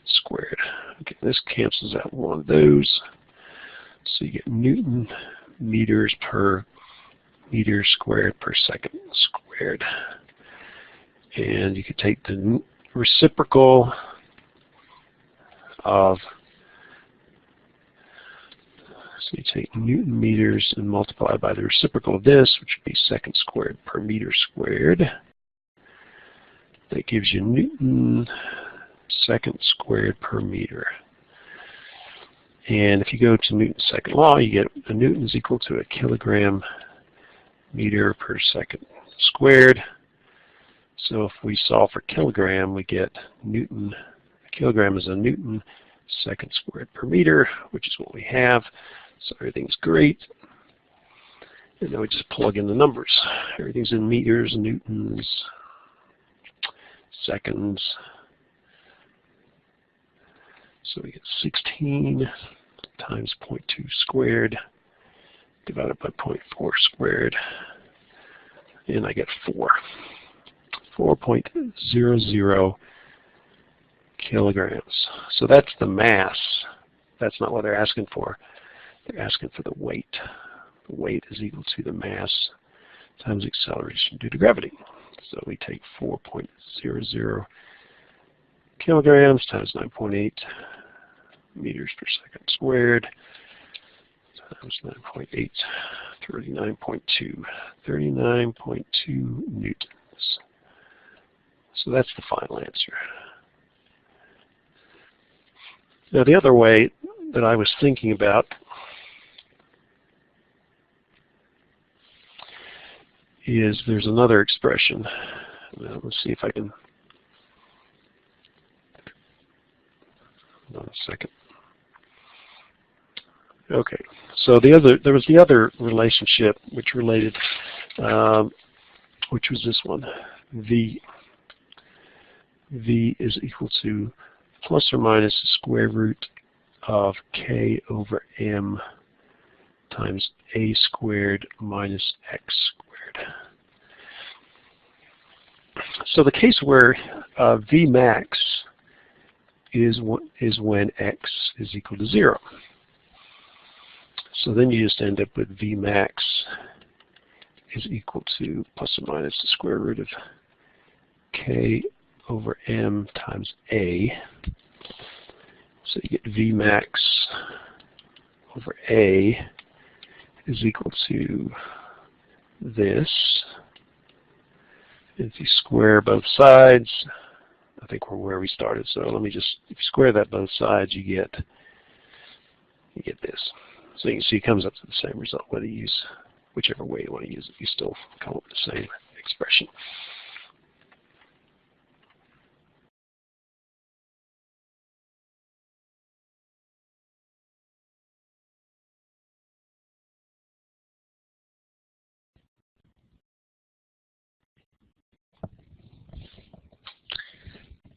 squared. Okay, this cancels out one of those. So you get Newton meters per meter squared per second squared. And you could take the reciprocal of, so you take Newton meters and multiply by the reciprocal of this, which would be second squared per meter squared. That gives you Newton second squared per meter. And if you go to Newton's second law, you get a Newton is equal to a kilogram meter per second squared. So if we solve for kilogram, we get Newton, a kilogram is a Newton second squared per meter, which is what we have. So everything's great. And then we just plug in the numbers. Everything's in meters, newtons, seconds. So we get 16 times 0.2 squared divided by 0.4 squared. And I get 4.00 kilograms. So that's the mass. That's not what they're asking for. They're asking for the weight. The weight is equal to the mass times acceleration due to gravity. So we take 4.00 kilograms times 9.8 meters per second squared. times 9.8, 39.2, 39.2 newtons. So that's the final answer. Now the other way that I was thinking about is there's another expression. Let's see if I can. Hold on a second. Okay, so there was the other relationship which related, which was this one. V is equal to plus or minus the square root of k over m times a squared minus x squared. So the case where V max is when x is equal to 0. So then you just end up with V max is equal to plus or minus the square root of k over m times a. So you get V max over a is equal to this. If you square both sides, I think we're where we started. So let me just, if you square that both sides, you get this. So you can see it comes up to the same result, whether you use whichever way you want to use it, you still come up with the same expression.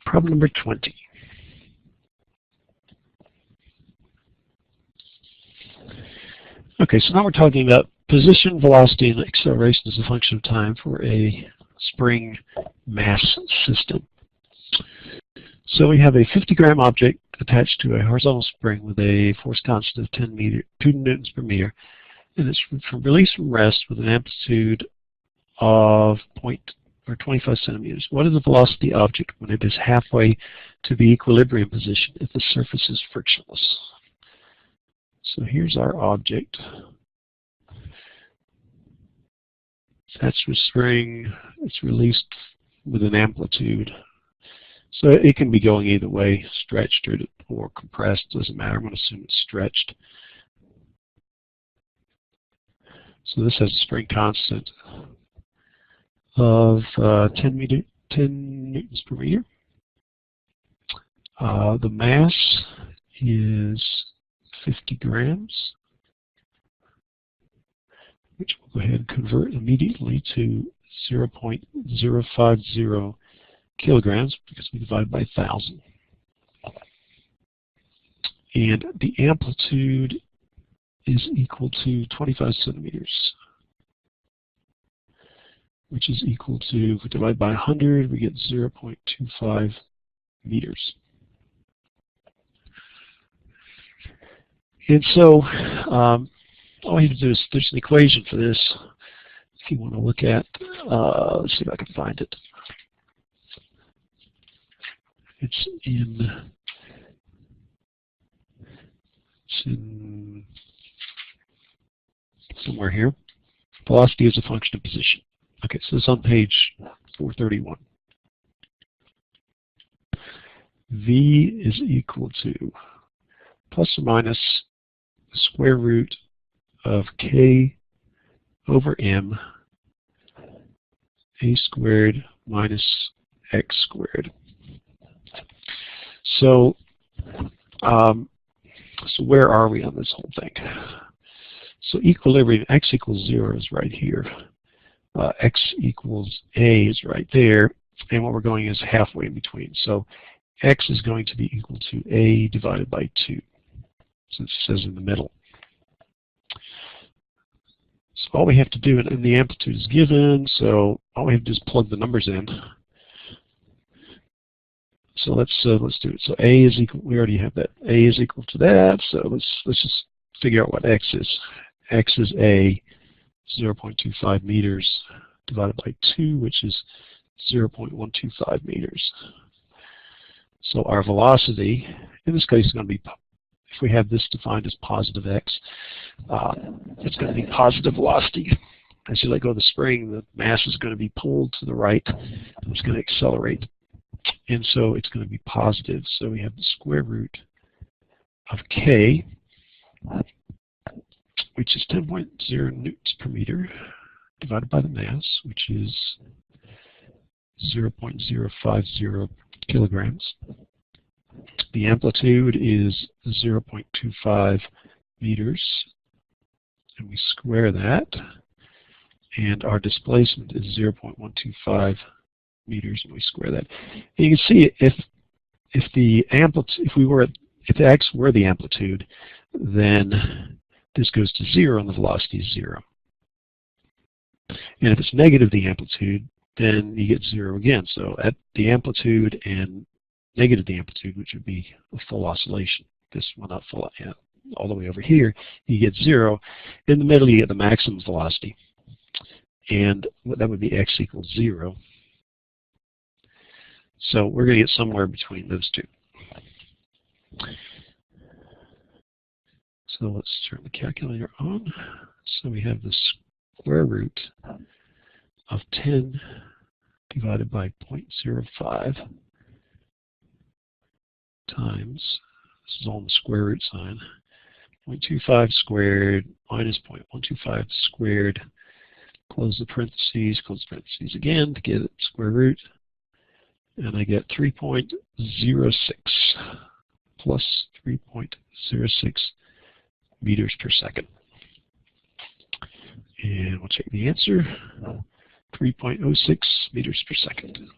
Problem number 20. Okay, so now we're talking about position, velocity, and acceleration as a function of time for a spring mass system. So we have a 50-gram object attached to a horizontal spring with a force constant of 2 newtons per meter, and it's released from rest with an amplitude of 25 centimeters. What is the velocity of the object when it is halfway to the equilibrium position if the surface is frictionless? So here's our object. That's the spring. It's released with an amplitude. So it can be going either way, stretched or compressed, doesn't matter. I'm going to assume it's stretched. So this has a spring constant of 10 newtons per meter. The mass is 50 grams, which we'll go ahead and convert immediately to 0.050 kilograms because we divide by 1,000. And the amplitude is equal to 25 centimeters, which is equal to, if we divide by 100, we get 0.25 meters. And so all we have to do is, there's an equation for this if you want to look at. Let's see if I can find it. It's in somewhere here. Velocity is a function of position. Okay, so it's on page 431. V is equal to plus or minus the square root of k over m a squared minus x squared. So, so where are we on this whole thing? So equilibrium, x equals 0 is right here. X equals a is right there, and what we're going is halfway in between. So x is going to be equal to a divided by 2, since it says in the middle. So all we have to do, and the amplitude is given, so all we have to do is plug the numbers in. So let's do it. So a is equal. We already have that. A is equal to that. So let's just figure out what x is. X is a 0.25 meters divided by 2, which is 0.125 meters. So our velocity, in this case, is going to be if we have this defined as positive x, it's going to be positive velocity. As you let go of the spring, the mass is going to be pulled to the right, and it's going to accelerate. And so it's going to be positive. So we have the square root of k, which is 10.0 newtons per meter, divided by the mass, which is 0.050 kilograms. The amplitude is 0.25 meters, and we square that. And our displacement is 0.125 meters, and we square that. And you can see if the amplitude, if the x were the amplitude, then this goes to 0 and the velocity is 0. And if it's negative the amplitude, then you get 0 again. So at the amplitude and negative the amplitude, which would be a full oscillation, this will not full all the way over here, you get 0. In the middle, you get the maximum velocity. And that would be x equals 0. So we're going to get somewhere between those two. So let's turn the calculator on. So we have the square root of 10 divided by 0.05 times, this is all in the square root sign, 0.25 squared minus 0.125 squared. Close the parentheses again to get square root, and I get 3.06 plus 3.06 meters per second. And we'll check the answer, 3.06 meters per second.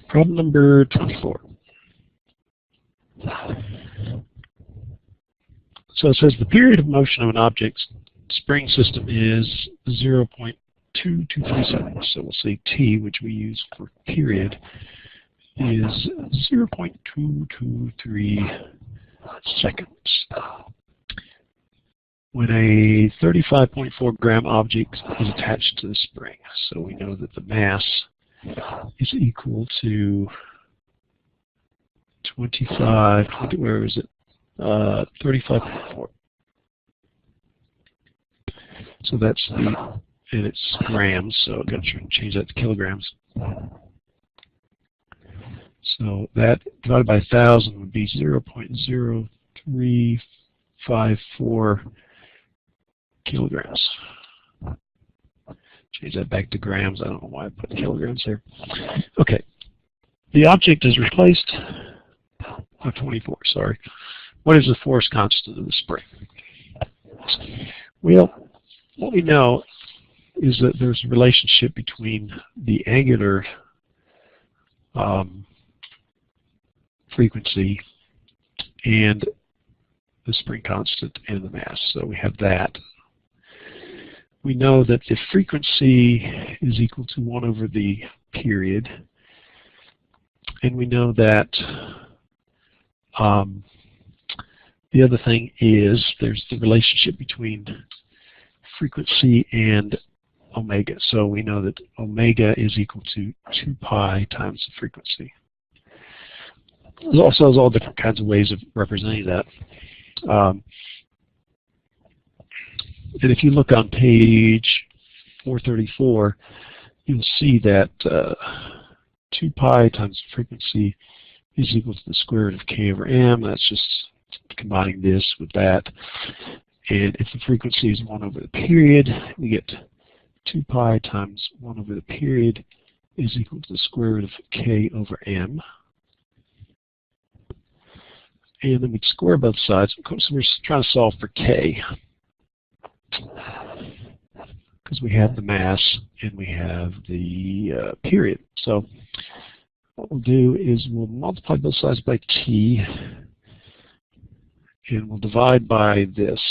Problem number 24. So it says the period of motion of an object's spring system is 0.223 seconds. So we'll say t, which we use for period, is 0.223 seconds. When a 35.4 gram object is attached to the spring, so we know that the mass is equal to 35.4. So that's and it's grams, so I've got to change that to kilograms. So that divided by 1,000 would be 0.0354 kilograms. Change that back to grams. I don't know why I put kilograms there. Okay. The object is replaced. 24, sorry. What is the force constant of the spring? Well, what we know is that there's a relationship between the angular frequency and the spring constant and the mass. So we have that. We know that the frequency is equal to 1 over the period. And we know that the other thing is there's the relationship between frequency and omega. So we know that omega is equal to 2 pi times the frequency. There's also all different kinds of ways of representing that. And if you look on page 434, you'll see that 2 pi times the frequency is equal to the square root of k over m. That's just combining this with that. And if the frequency is 1 over the period, we get 2 pi times 1 over the period is equal to the square root of k over m. And then we square both sides. So we're trying to solve for k, because we have the mass and we have the period. So what we'll do is we'll multiply both sides by t, and we'll divide by this.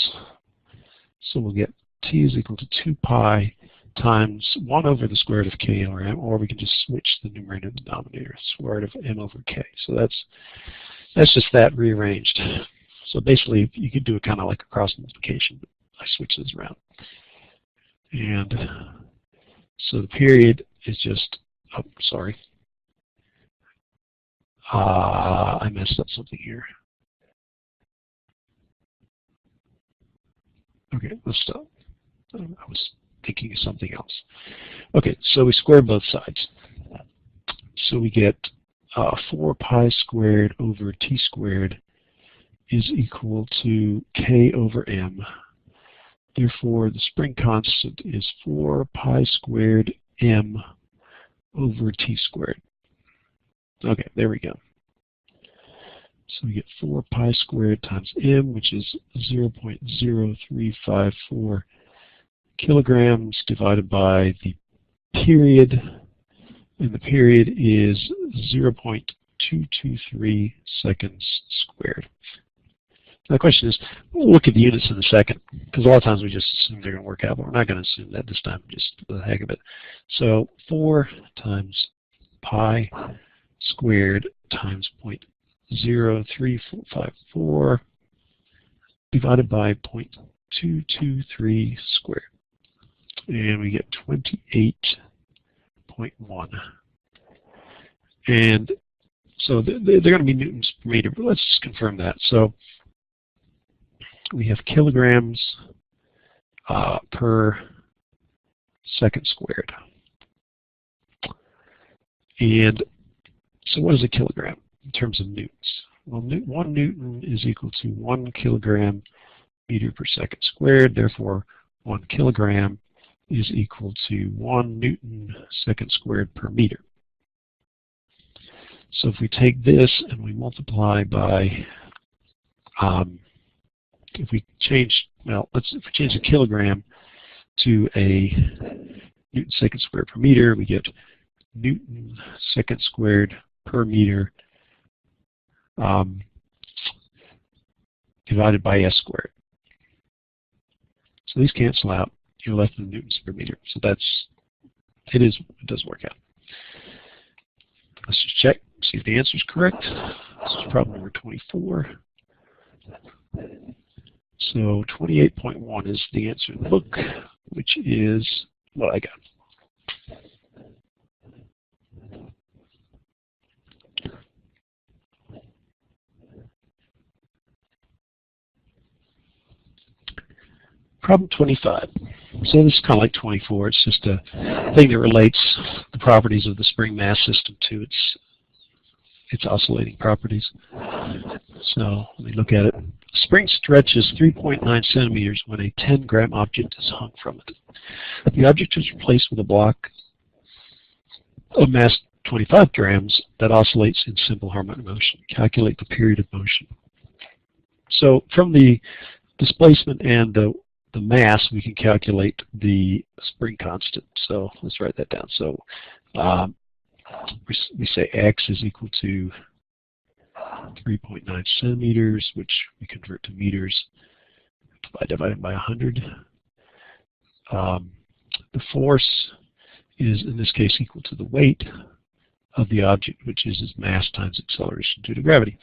So we'll get t is equal to 2 pi times 1 over the square root of k over m, or we can just switch the numerator and the denominator, square root of m over k. So that's just that rearranged. So basically, you could do it kind of like a cross multiplication, but I switch this around. And so the period is just, oh, sorry. I messed up something here. Okay, let's stop. I was thinking of something else. Okay, so we square both sides. So we get 4 pi squared over t squared is equal to k over m. Therefore, the spring constant is 4 pi squared m over t squared. Okay, there we go. So we get 4 pi squared times m, which is 0.0354 kilograms divided by the period, and the period is 0.223 seconds squared. Now the question is, we'll look at the units in a second, because a lot of times we just assume they're going to work out, but we're not going to assume that this time, just for the heck of it. So 4 times pi squared times 0.03454 divided by 0.223 squared. And we get 28.1. And so they're going to be newtons per meter, but let's just confirm that. So we have kilograms per second squared. And so what is a kilogram in terms of newtons? Well, 1 newton is equal to 1 kilogram meter per second squared. Therefore, 1 kilogram is equal to 1 newton second squared per meter. So if we take this and we multiply by, if we change a kilogram to a newton second squared per meter, we get newton second squared per meter divided by s squared. So these cancel out. You're left with newtons per meter. So it does work out. Let's just check, see if the answer is correct. This is problem number 24. So 28.1 is the answer in the book, which is what I got. Problem 25. So this is kind of like 24. It's just a thing that relates the properties of the spring mass system to its oscillating properties. So let me look at it. The spring stretches 3.9 centimeters when a 10-gram object is hung from it. The object is replaced with a block of mass 25 grams that oscillates in simple harmonic motion. Calculate the period of motion. So from the displacement and the mass, we can calculate the spring constant. So let's write that down. So we say x is equal to 3.9 centimeters, which we convert to meters by dividing by 100. The force is, in this case, equal to the weight of the object, which is its mass times acceleration due to gravity.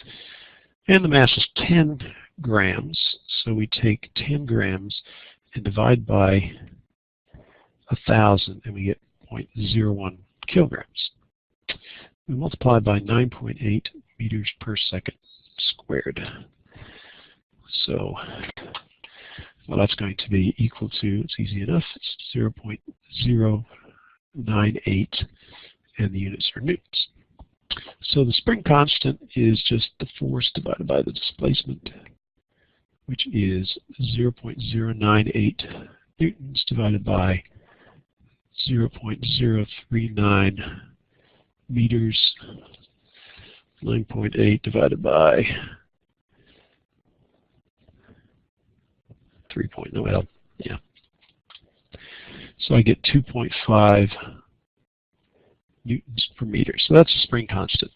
And the mass is 10 grams, so we take 10 grams and divide by 1,000, and we get 0.01 kilograms. We multiply by 9.8 meters per second squared. So, well, that's going to be equal to, it's easy enough, it's 0.098, and the units are newtons. So the spring constant is just the force divided by the displacement, which is 0.098 newtons divided by 0.039 meters, 9.8 divided by 3.0, well, yeah. So I get 2.5 newtons per meter. So that's the spring constant.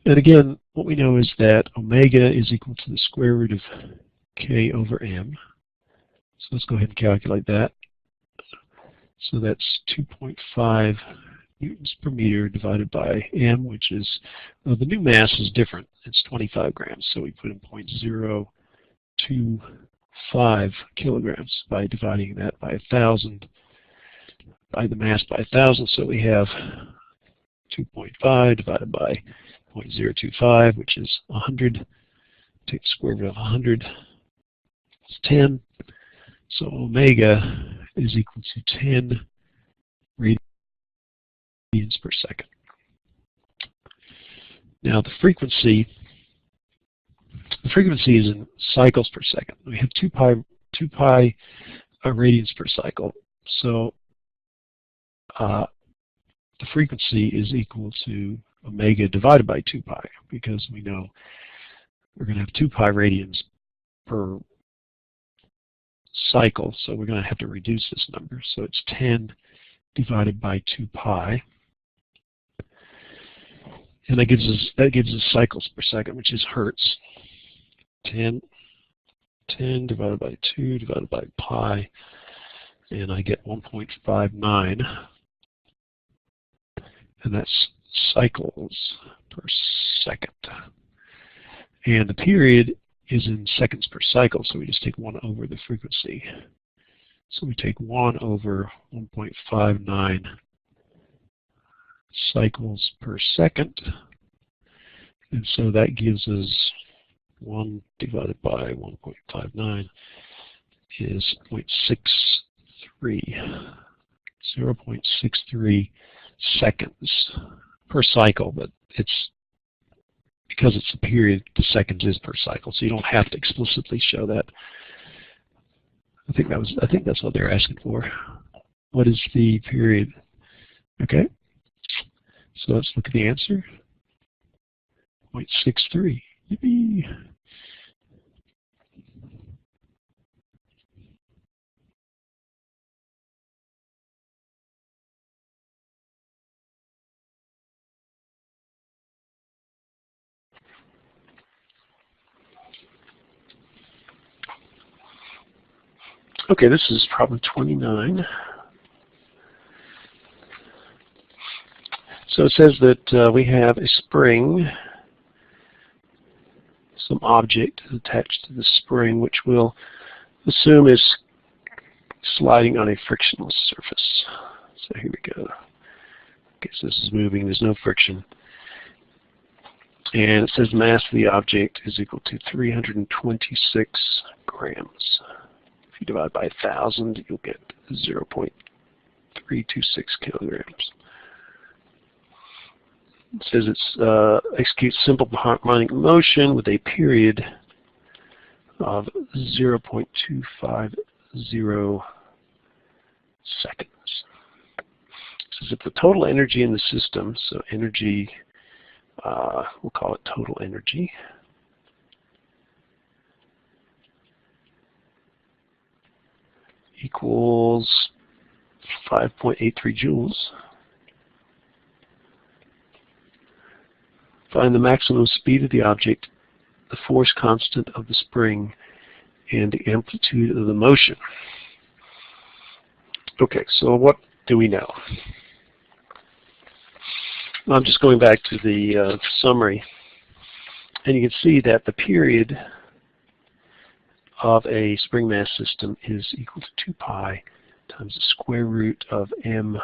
And again, what we know is that omega is equal to the square root of k over m. So let's go ahead and calculate that. So that's 2.5 newtons per meter divided by m, which is, the new mass is different. It's 25 grams, so we put in 0.025 kilograms by dividing that by 1,000, by the mass by 1,000. So we have 2.5 divided by 0.025, which is 100. Take the square root of 100. It's 10. So omega is equal to 10 radians per second. Now the frequency is in cycles per second. We have 2 pi radians per cycle. So the frequency is equal to omega divided by 2 pi, because we know we're going to have 2 pi radians per cycle, so we're going to have to reduce this number. So it's 10 divided by 2 pi, and that gives us cycles per second, which is hertz. 10 divided by 2 divided by pi, and I get 1.59, and that's cycles per second. And the period is in seconds per cycle, so we just take 1 over the frequency. So we take 1 over 1.59 cycles per second, and so that gives us 1 divided by 1.59 is 0.63, 0.63 seconds per cycle, but it's because it's a period, the seconds is per cycle, so you don't have to explicitly show that. I think that's what they're asking for. What is the period? Okay, so let's look at the answer. 0.63. Yippee! Okay, this is problem 29. So it says that we have a spring, some object attached to the spring, which we'll assume is sliding on a frictionless surface. So here we go. Okay, so this is moving, there's no friction. And it says the mass of the object is equal to 326 grams. If you divide by 1,000, you'll get 0.326 kilograms. It says it executes simple harmonic motion with a period of 0.250 seconds. It says if the total energy in the system, so energy, we'll call it total energy, equals 5.83 joules. Find the maximum speed of the object, the force constant of the spring, and the amplitude of the motion. Okay, so what do we know? Well, I'm just going back to the summary, and you can see that the period of a spring mass system is equal to 2 pi times the square root of m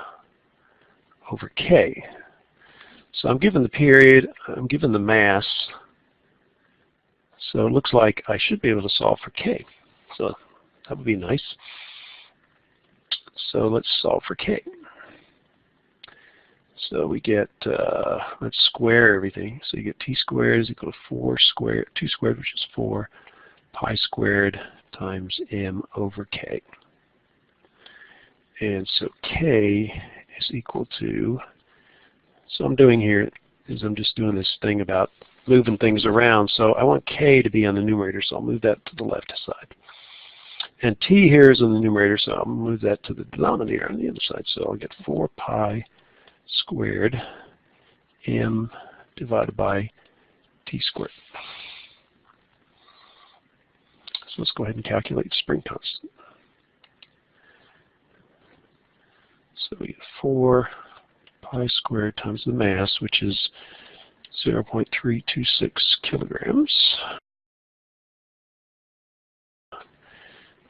over k. So I'm given the period, I'm given the mass, so it looks like I should be able to solve for k. So that would be nice. So let's solve for k. So we get, let's square everything. So you get t squared is equal to 4 squared, 2 squared, which is 4, pi squared times m over k. And so k is equal to, so I'm doing here is I'm just doing this thing about moving things around. So I want k to be on the numerator, so I'll move that to the left side. And t here is on the numerator, so I'll move that to the denominator on the other side. So I'll get 4 pi squared m divided by T squared. So let's go ahead and calculate the spring constant. So we get 4 pi squared times the mass, which is 0.326 kilograms,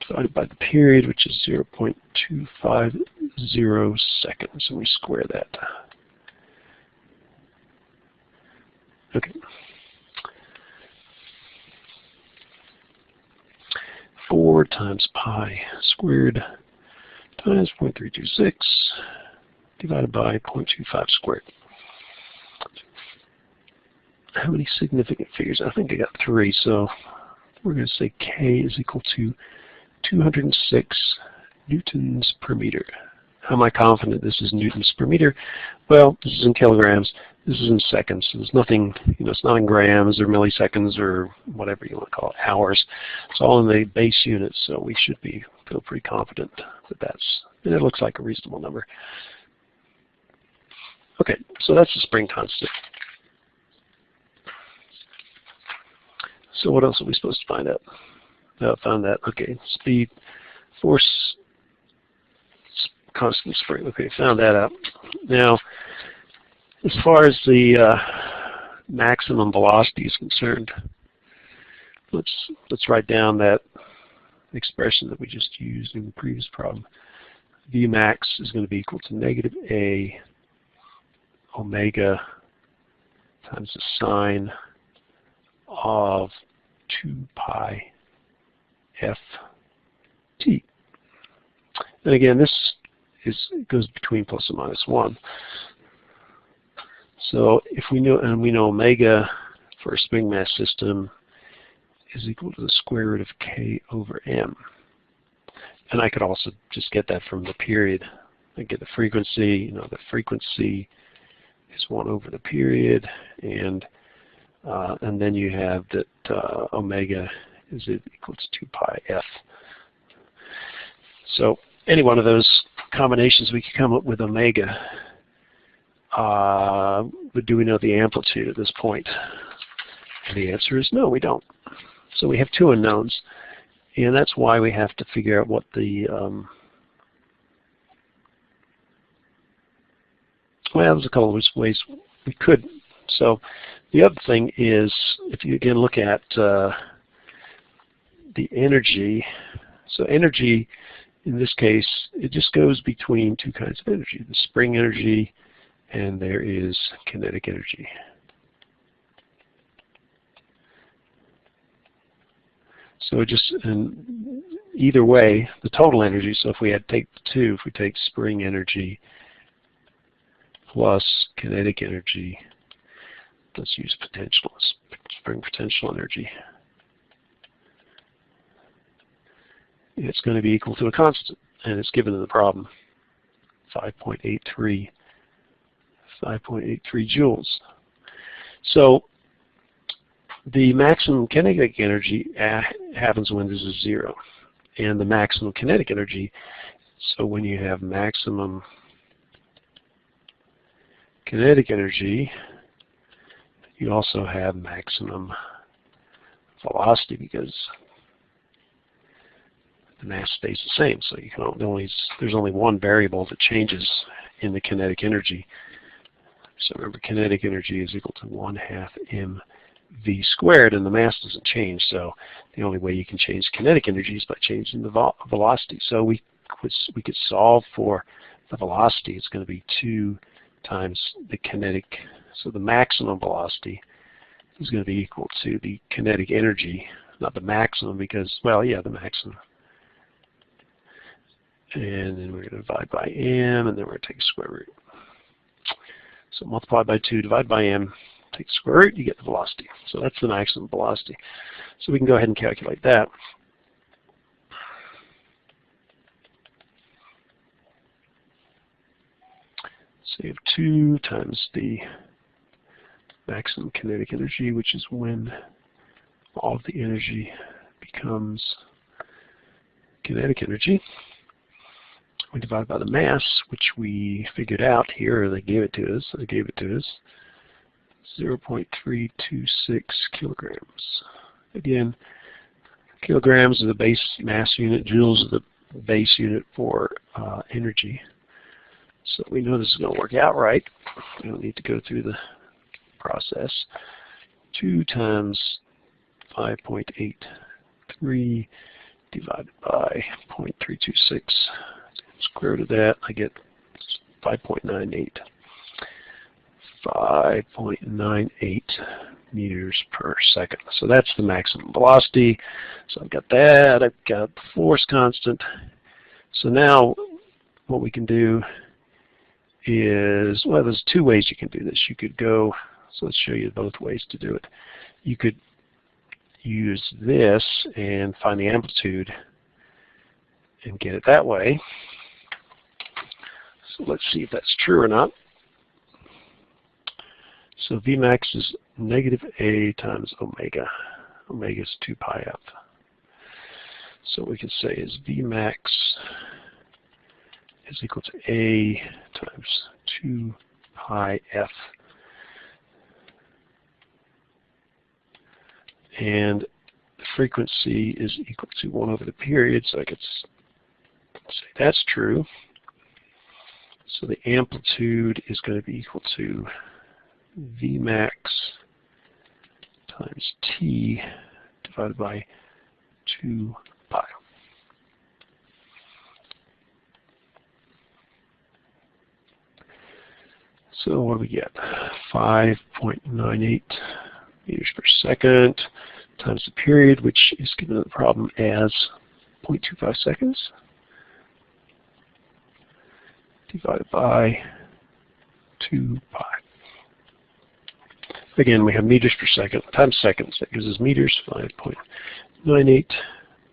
divided by the period, which is 0.250 seconds, and we square that. Okay. 4 times pi squared times 0.326 divided by 0.25 squared. How many significant figures? I think I got 3, so we're going to say K is equal to 206 newtons per meter. How am I confident this is newtons per meter? Well, this is in kilograms. This is in seconds. So there's nothing, it's not in grams or milliseconds or whatever you want to call it, hours. It's all in the base units, so we should feel pretty confident that and it looks like a reasonable number. Okay, so that's the spring constant. So what else are we supposed to find out? Found that. Okay, speed, force, constant spring. Okay, found that out. Now, as far as the maximum velocity is concerned, let's write down that expression that we just used in the previous problem. Vmax is going to be equal to negative A omega times the sine of 2 pi ft. And again, this goes between plus and minus 1. So if we know omega for a spring mass system is equal to the square root of K over M. And I could also just get that from the period. I get the frequency, the frequency is 1 over the period, and then you have that omega is equal to 2 pi f. So any one of those combinations we could come up with omega. But do we know the amplitude at this point? And the answer is no, we don't. So we have 2 unknowns, and that's why we have to figure out what the well, there's a couple of ways we could. So the other thing is, if you again look at the energy, so energy in this case, it just goes between 2 kinds of energy, the spring energy and there is kinetic energy. So and either way, the total energy, so if we had to take the 2, if we take spring energy plus kinetic energy, let's use potential, spring potential energy, it's going to be equal to a constant, and it's given in the problem, 5.83 joules. So the maximum kinetic energy happens when this is 0, and the maximum kinetic energy, so when you have maximum kinetic energy, you also have maximum velocity because the mass stays the same. So you can there's only one variable that changes in the kinetic energy. So remember, kinetic energy is equal to 1/2 mv squared, and the mass doesn't change. So the only way you can change kinetic energy is by changing the velocity. So we could solve for the velocity. It's going to be 2 times the kinetic. So the maximum velocity is going to be equal to the kinetic energy, not the maximum because, well, yeah, the maximum. And then we're going to divide by m, and then we're going to take a square root. So multiply by 2, divide by m, take the square root, you get the velocity. So that's the maximum velocity. So we can go ahead and calculate that. So you have 2 times the maximum kinetic energy, which is when all of the energy becomes kinetic energy. We divide by the mass, which we figured out here, or they gave it to us. 0.326 kilograms. Again, kilograms is the base mass unit, joules is the base unit for energy. So we know this is going to work out right. We don't need to go through the process. 2 times 5.83 divided by 0.326. Square root of that, I get 5.98. 5.98 meters per second. So that's the maximum velocity. So I've got that. I've got the force constant. So now what we can do is, well, there's 2 ways you can do this. You could go, so let's show you both ways to do it. You could use this and find the amplitude and get it that way. So let's see if that's true or not. So Vmax is negative A times omega. Omega is 2 pi f. So we can say is Vmax is equal to A times 2 pi f. And the frequency is equal to 1 over the period, so I could say that's true. So the amplitude is going to be equal to Vmax times T divided by 2 pi. So what do we get? 5.98 meters per second times the period, which is given in the problem as 0.25 seconds, divided by 2 pi. Again, we have meters per second times seconds. That gives us meters. 5.98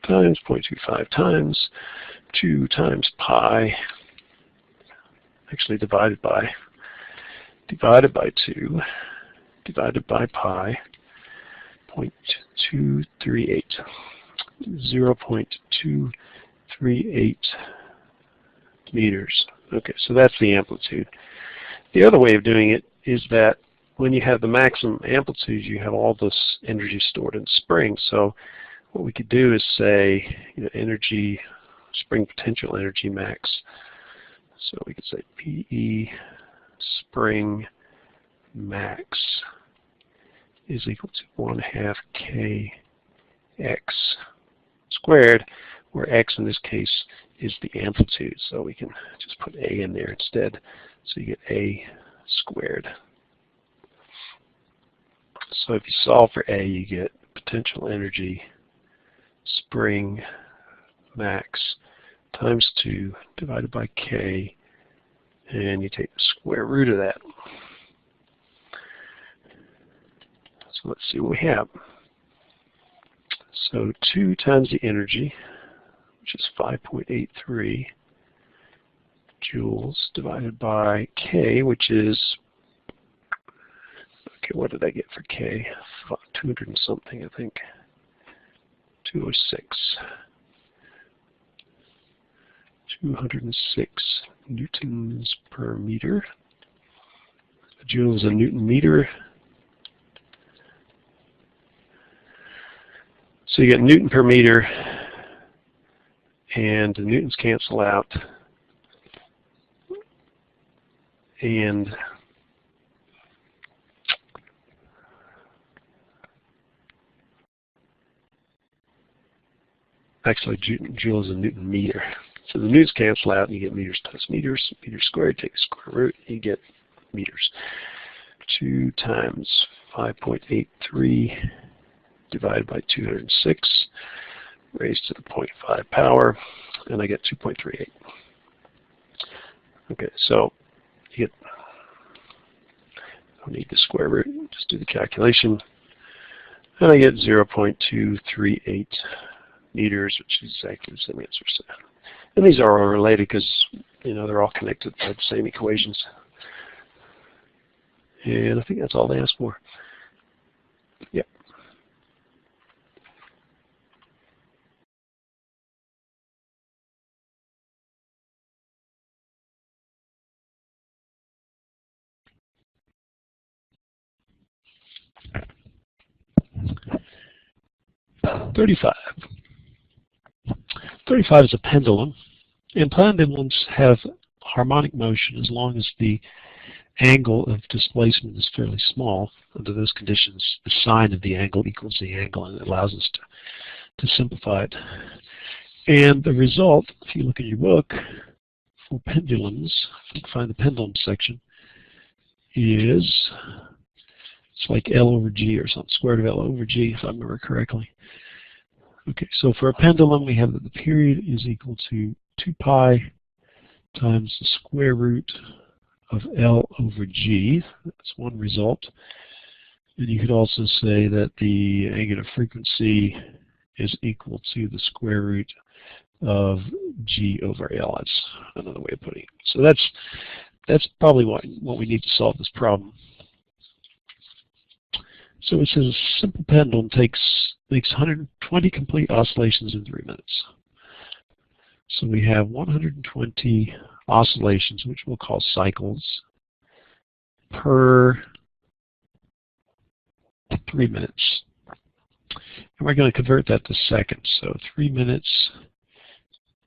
times 0.25 times 2 times pi, actually divided by 2, divided by pi, 0.238, 0.238 meters. Okay, so that's the amplitude. The other way of doing it is that when you have the maximum amplitude, you have all this energy stored in spring. So what we could do is say, energy, spring potential energy max. So we could say PE spring max is equal to 1/2 kx squared, where x in this case is the amplitude. So we can just put a in there instead. So you get a squared. So if you solve for a, you get potential energy spring max times 2 divided by k, and you take the square root of that. So let's see what we have. So 2 times the energy, which is 5.83 joules, divided by k, which is, okay, what did I get for k? 200 and something, I think. 206. 206 newtons per meter. A joule is a newton meter. So you get newton per meter, and the newtons cancel out, and actually joule is a newton meter. So the newtons cancel out, and you get meters times meters. Meters squared, take the square root, and you get meters. 2 times 5.83 divided by 206 raised to the 0.5 power, and I get 2.38. Okay, so you get, I don't need the square root, just do the calculation, and I get 0.238 meters, which is exactly the same answer. And these are all related because, they're all connected by the same equations. And I think that's all they asked for. Yep. 35. 35 is a pendulum, and pendulums have harmonic motion as long as the angle of displacement is fairly small. Under those conditions, the sine of the angle equals the angle, and it allows us to simplify it. And the result, if you look at your book, for pendulums, if you can find the pendulum section, is it's like L over G or something, square root of L over G, if I remember correctly. Okay, so for a pendulum, we have that the period is equal to 2 pi times the square root of L over G. That's one result. And you could also say that the angular frequency is equal to the square root of G over L. That's another way of putting it. So that's probably what we need to solve this problem. So it says a simple pendulum makes 120 complete oscillations in 3 minutes. So we have 120 oscillations, which we'll call cycles, per 3 minutes. And we're going to convert that to seconds. So 3 minutes,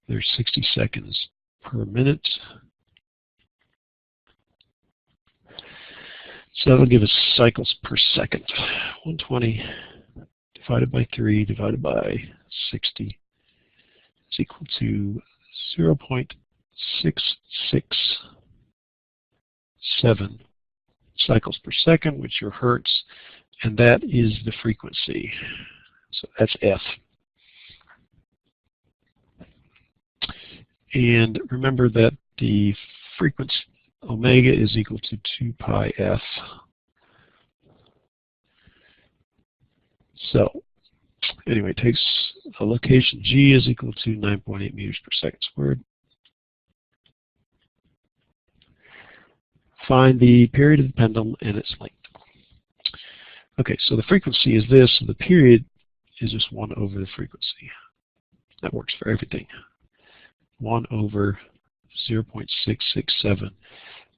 there's 60 seconds per minute. So that'll give us cycles per second. 120 divided by 3 divided by 60 is equal to 0.667 cycles per second, which are hertz, and that is the frequency. So that's F. And remember that the frequency omega is equal to 2 pi F. So anyway, it takes a location G is equal to 9.8 meters per second squared. Find the period of the pendulum and its length. Okay, so the frequency is this, so the period is just 1 over the frequency. That works for everything. 1 over 0.667.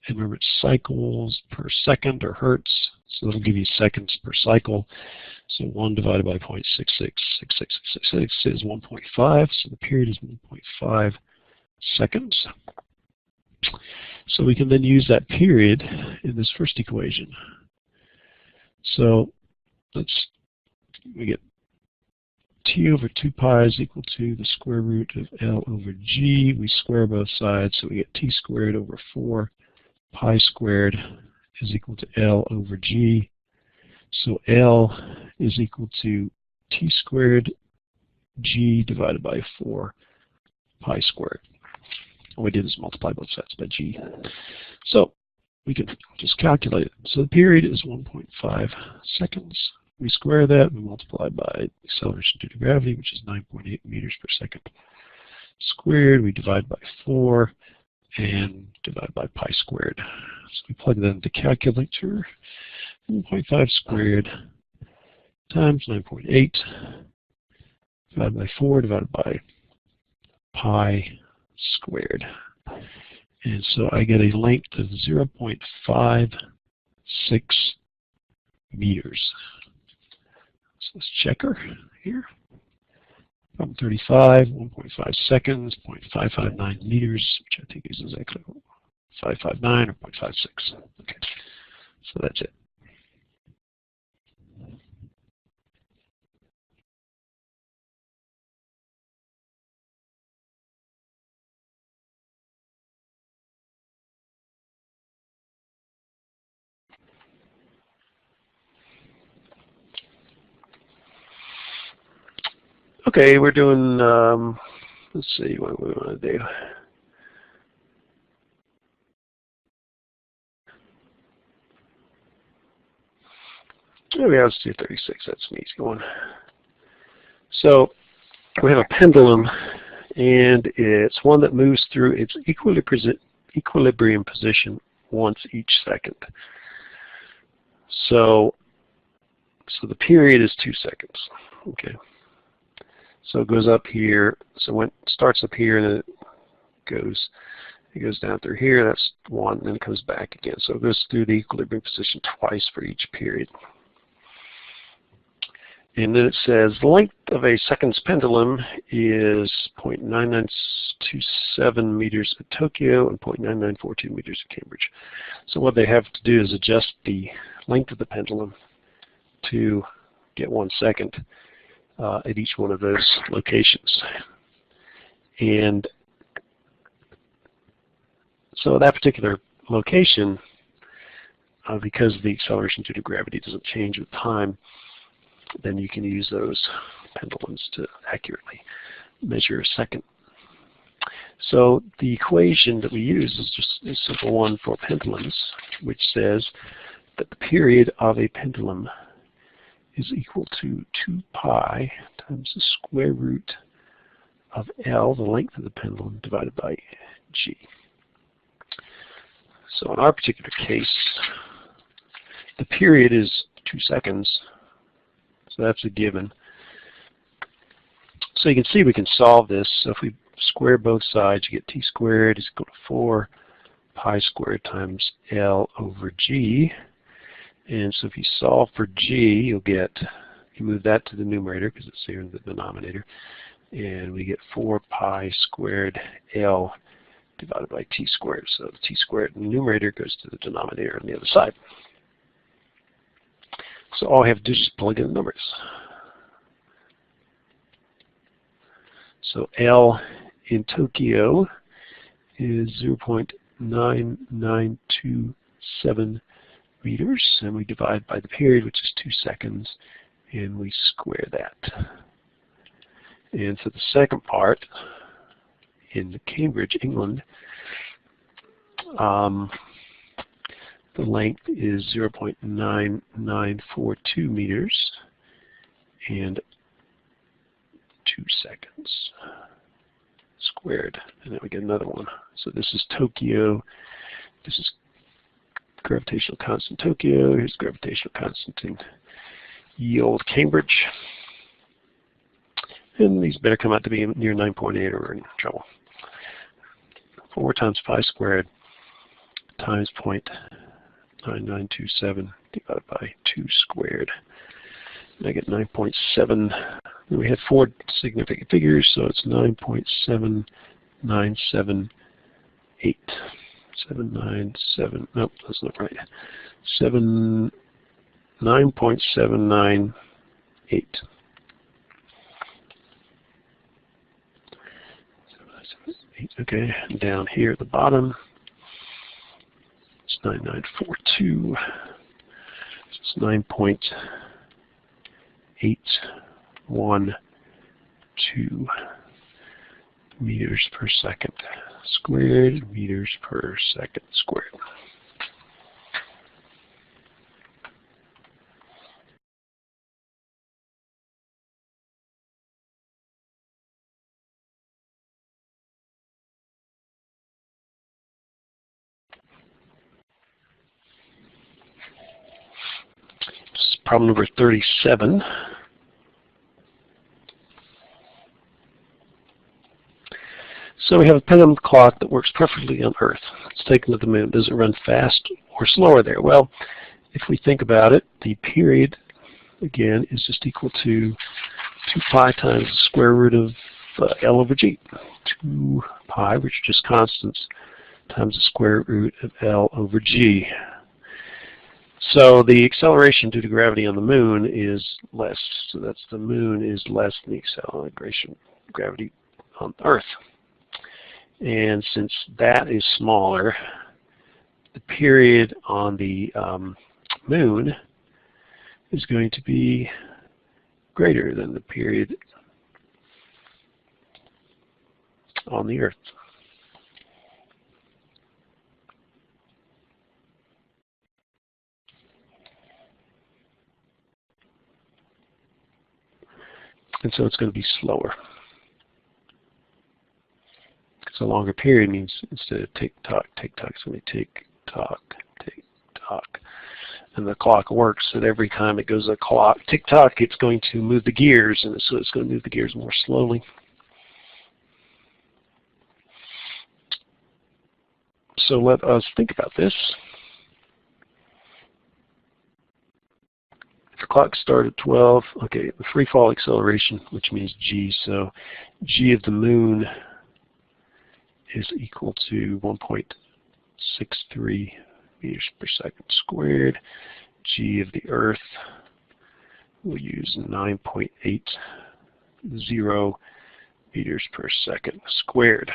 And remember, it's cycles per second, or hertz, so that'll give you seconds per cycle. So 1 divided by 0.666666 is 1.5, so the period is 1.5 seconds. So we can then use that period in this first equation. So we get T over 2 pi is equal to the square root of L over G. We square both sides, so we get T squared over 4 pi squared is equal to L over G. So L is equal to T squared G divided by 4 pi squared. All we did is multiply both sides by G. So we can just calculate it. So the period is 1.5 seconds. We square that, we multiply by acceleration due to gravity, which is 9.8 meters per second squared. We divide by 4 and divide by pi squared. So we plug that into the calculator. 1.5 squared times 9.8 divided by 4 divided by pi squared. And so I get a length of 0.56 meters. So let's check her here. Problem 35, 1.5 seconds, 0.559 meters, which I think is exactly 559 or 0.56. Okay, so that's it. Okay, we're doing, let's see what we want to do. Maybe I'll just do 36, that's an easy one. So we have a pendulum, and it's one that moves through its equilibrium position once each second. So the period is 2 seconds. Okay. So it goes up here. So when it starts up here and then it goes down through here, that's 1, and then it comes back again. So it goes through the equilibrium position twice for each period. And then it says the length of a seconds pendulum is 0.9927 meters at Tokyo and 0.9942 meters at Cambridge. So what they have to do is adjust the length of the pendulum to get 1 second at each one of those locations. And so at that particular location, because the acceleration due to gravity doesn't change with time, then you can use those pendulums to accurately measure a second. So the equation that we use is just a simple one for pendulums, which says that the period of a pendulum is equal to 2 pi times the square root of L, the length of the pendulum, divided by G. So in our particular case, the period is 2 seconds, so that's a given. So you can see we can solve this. So if we square both sides, you get t squared is equal to 4 pi squared times L over G. And so if you solve for G, you'll get, you move that to the numerator because it's here in the denominator, and we get 4 pi squared L divided by t squared. So the t squared in the numerator goes to the denominator on the other side. So all I have to do is just plug in the numbers. So L in Tokyo is 0.9927 meters, and we divide by the period, which is 2 seconds, and we square that. And so the second part in Cambridge, England, the length is 0.9942 meters and 2 seconds squared, and then we get another one. So this is Tokyo, this is gravitational constant Tokyo, here's gravitational constant in ye old Cambridge. And these better come out to be near 9.8 or we're in trouble. 4 times pi squared times 0.9927 divided by 2 squared. And I get 9.7. We had 4 significant figures, so it's 9.7978. 797. Nope, that's not right. 9.798. Okay, and down here at the bottom, it's 9942. It's 9.812 meters per second squared, meters per second squared. Problem number 37. So we have a pendulum clock that works perfectly on Earth. It's taken to the moon. Does it run fast or slower there? Well, if we think about it, the period, again, is just equal to 2 pi times the square root of L over G. 2 pi, which are just constants, times the square root of L over G. So the acceleration due to gravity on the moon is less. So that's the moon is less than the acceleration gravity on Earth. And since that is smaller, the period on the moon is going to be greater than the period on the Earth. And so it's going to be slower. Because a longer period means instead of tick-tock, tick-tock, it's going to be tick-tock, tick-tock. And the clock works that every time it goes a clock, tick-tock, it's going to move the gears, and so it's going to move the gears more slowly. So let us think about this. the clock started at 12, okay, the free fall acceleration, which means g, so g of the moon is equal to 1.63 meters per second squared. G of the Earth, we'll use 9.80 meters per second squared.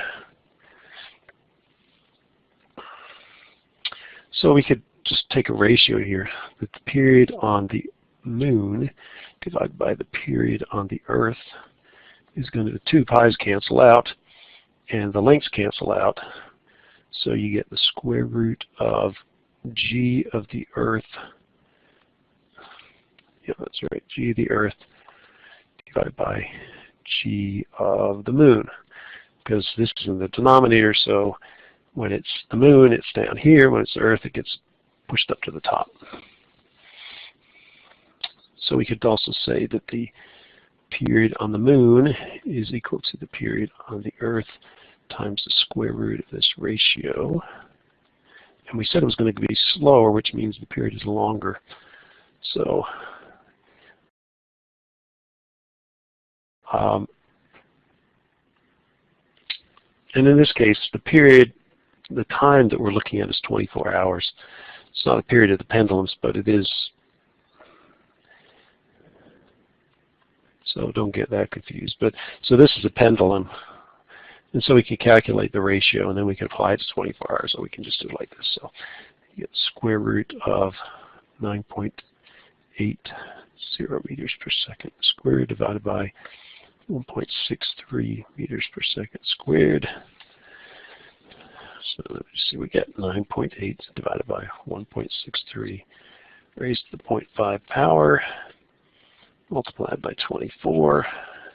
So we could just take a ratio here, that the period on the moon divided by the period on the Earth is going to, the two pi's cancel out and the lengths cancel out. So you get the square root of g of the Earth, yeah, that's right, g of the Earth divided by g of the moon, because this is in the denominator, so when it's the moon, it's down here. When it's the Earth, it gets pushed up to the top. So we could also say that the period on the moon is equal to the period on the Earth times the square root of this ratio. And we said it was going to be slower, which means the period is longer. So and in this case, the period, the time that we're looking at is 24 hours. It's not a period of the pendulums, but it is. So don't get that confused. But so this is a pendulum. And so we can calculate the ratio, and then we can apply it to 24 hours, or we can just do it like this. So you get the square root of 9.80 meters per second squared divided by 1.63 meters per second squared. So let me see, we get 9.8 divided by 1.63 raised to the 0.5 power, multiplied by 24,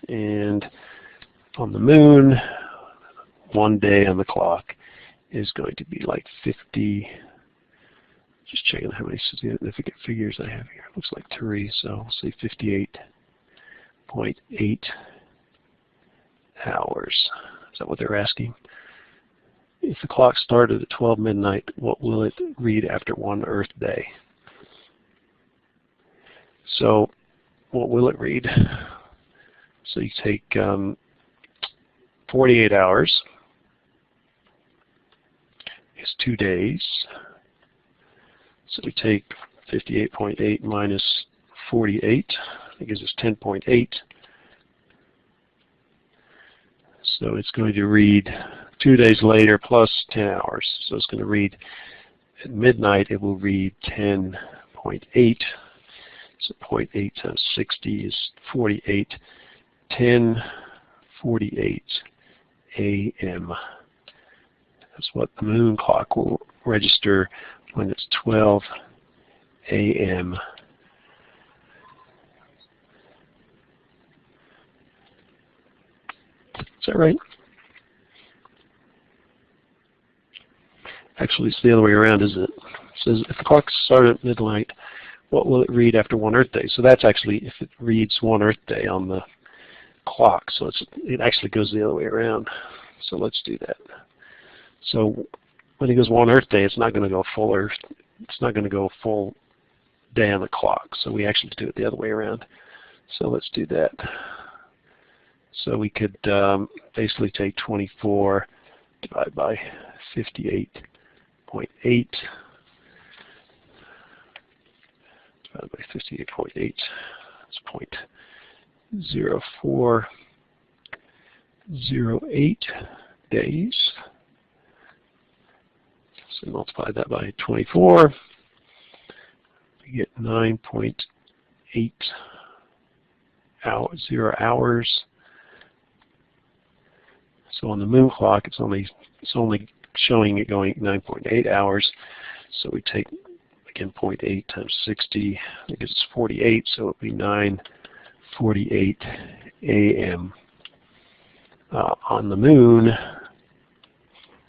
and on the moon, 1 day on the clock is going to be like 50, just checking how many significant figures I have here. It looks like 3, so we'll say 58.8 hours. Is that what they're asking? If the clock started at 12 midnight, what will it read after 1 Earth day? So what will it read? So you take 48 hours is 2 days. So we take 58.8 minus 48, that gives us 10.8. So it's going to read 2 days later plus 10 hours. So it's going to read, at midnight it will read 10.8. So 0.8 times 60 is 48. 10:48 a.m. That's what the moon clock will register when it's 12 a.m. Is that right? Actually, it's the other way around, isn't it? It says if the clock started at midnight, what will it read after 1 Earth day? So that's actually if it reads 1 Earth day on the clock. So it actually goes the other way around. So let's do that. So when it goes 1 Earth day, it's not going to go full Earth. It's not going to go full day on the clock. So we actually do it the other way around. So let's do that. So we could basically take 24 divided by 58.8 divided by 58.8. That's 0.0408 days. So multiply that by 24. We get 9.80 hours. So on the moon clock, it's only showing it going 9.8 hours. So we take again 0.8 times 60. That gives us 48. So it would be 9:48 a.m. On the moon,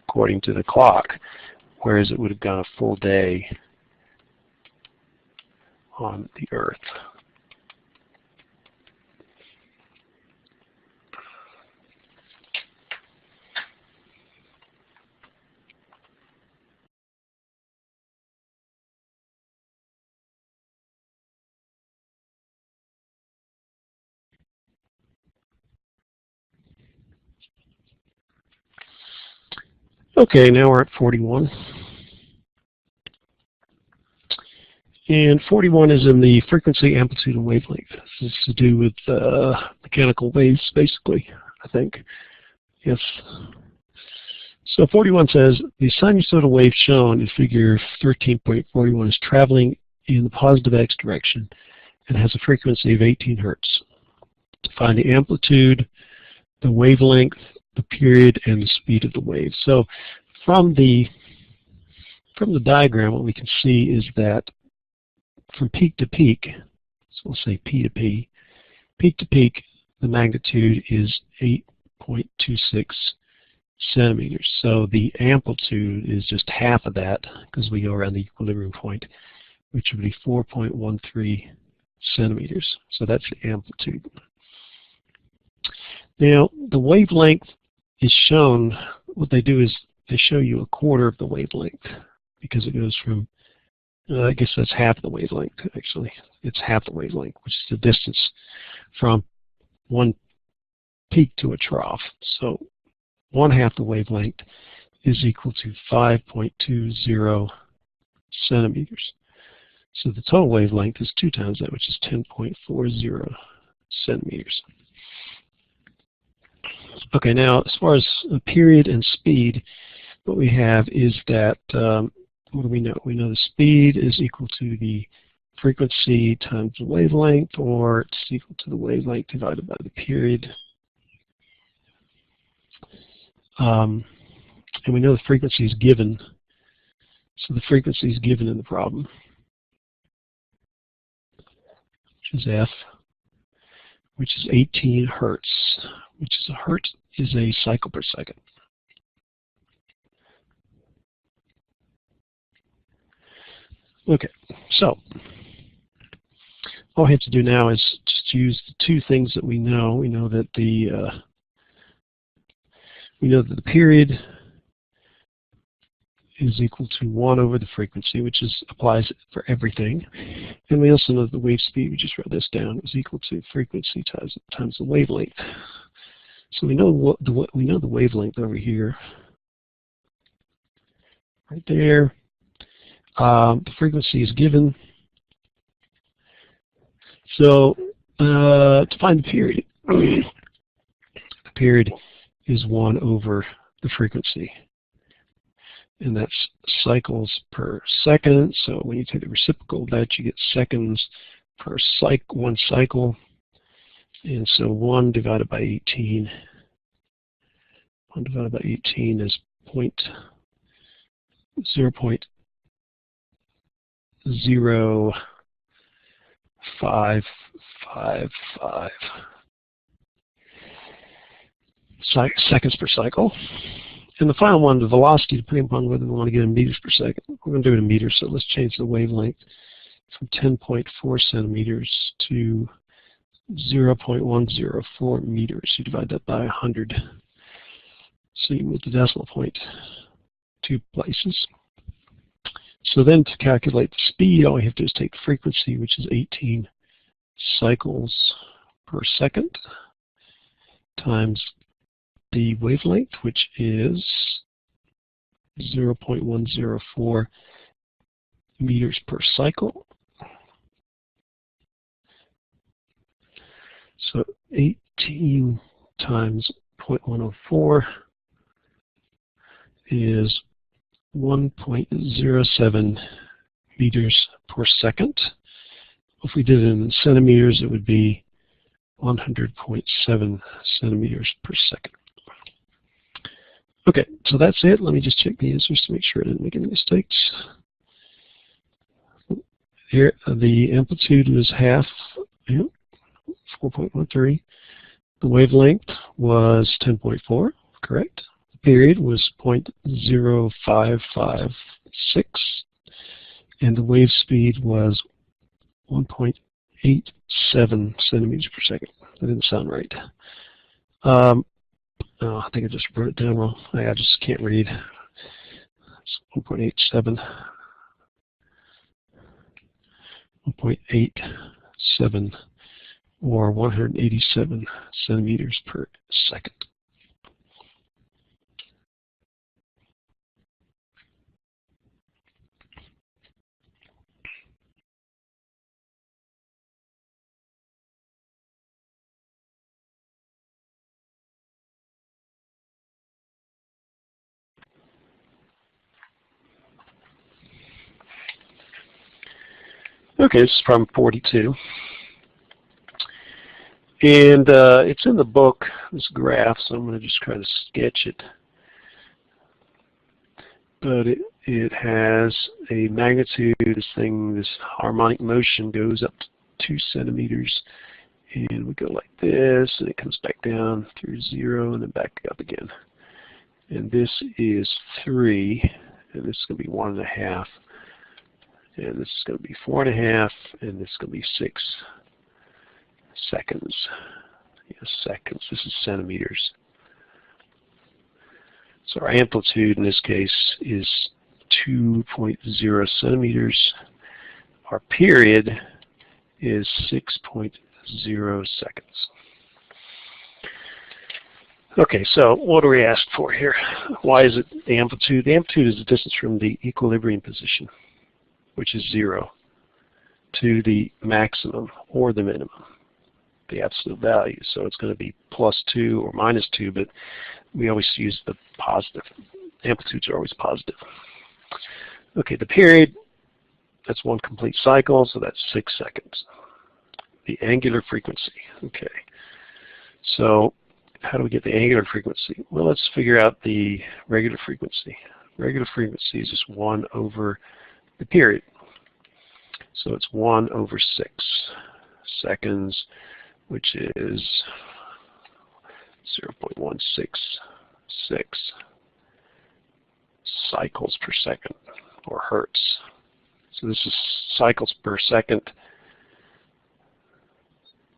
according to the clock, whereas it would have gone a full day on the Earth. Okay, now we're at 41. And 41 is in the frequency, amplitude, and wavelength. This is to do with mechanical waves, basically, I think. Yes. So 41 says, the sinusoidal wave shown in figure 13.41 is traveling in the positive x direction and has a frequency of 18 hertz. To find the amplitude, the wavelength, the period, and the speed of the wave. So from the diagram, what we can see is that from peak to peak, so we'll say P to P, peak to peak, the magnitude is 8.26 centimeters. So the amplitude is just half of that because we go around the equilibrium point, which would be 4.13 centimeters. So that's the amplitude. Now, the wavelength is shown, what they do is they show you a quarter of the wavelength because it goes from, I guess that's half the wavelength, actually. It's half the wavelength, which is the distance from one peak to a trough. So 1/2 the wavelength is equal to 5.20 centimeters. So the total wavelength is 2 times that, which is 10.40 centimeters. Okay, now as far as period and speed, what we have is that, what do we know? We know the speed is equal to the frequency times the wavelength, or it's equal to the wavelength divided by the period. And we know the frequency is given. So the frequency is given in the problem, which is F, which is 18 hertz, which is a hertz is a cycle per second. Okay, so all we have to do now is just use the two things that we know. We know that the period is equal to 1 over the frequency, which applies for everything. And we also know that the wave speed, we just wrote this down, is equal to frequency times the wavelength. So we know the wavelength over here, right there. The frequency is given. So to find the period, the period is 1 over the frequency. And that's cycles per second. So when you take the reciprocal of that, you get seconds per one cycle. And so 1 divided by 18. 1 divided by 18 is 0.055 seconds per cycle. And the final one, the velocity, depending upon whether we want to get in meters per second. We're going to do it in meters, so let's change the wavelength from 10.4 centimeters to 0.104 meters. You divide that by 100. So you move the decimal point 2 places. So then to calculate the speed, all we have to do is take the frequency, which is 18 cycles per second, times the wavelength, which is 0.104 meters per cycle. So 18 times 0.104 is 1.07 meters per second. If we did it in centimeters, it would be 100.7 centimeters per second. Okay, so that's it. Let me just check the answers to make sure I didn't make any mistakes. Here, the amplitude was half, 4.13. The wavelength was 10.4, correct. The period was 0.0556, and the wave speed was 1.87 centimeters per second. That didn't sound right. Oh, I think I just wrote it down wrong. I just can't read. It's 1.87. 1.87 or 187 centimeters per second. Okay, this is problem 42. And it's in the book, this graph, so I'm going to just try to sketch it. But it has a magnitude, this harmonic motion goes up to 2 centimeters. And we go like this, and it comes back down through 0, and then back up again. And this is 3, and this is going to be 1.5. And this is going to be 4.5, and this is going to be 6 seconds. Yes, seconds. This is centimeters. So our amplitude in this case is 2.0 centimeters. Our period is 6.0 seconds. Okay, so what are we asked for here? Why is it the amplitude? The amplitude is the distance from the equilibrium position, which is 0, to the maximum or the minimum, the absolute value. So it's going to be +2 or -2, but we always use the positive. Amplitudes are always positive. Okay, the period, that's 1 complete cycle, so that's 6 seconds. The angular frequency, okay. So how do we get the angular frequency? Well, let's figure out the regular frequency. Regular frequency is just 1 over the period. So it's 1 over 6 seconds, which is 0.166 cycles per second, or hertz. So this is cycles per second.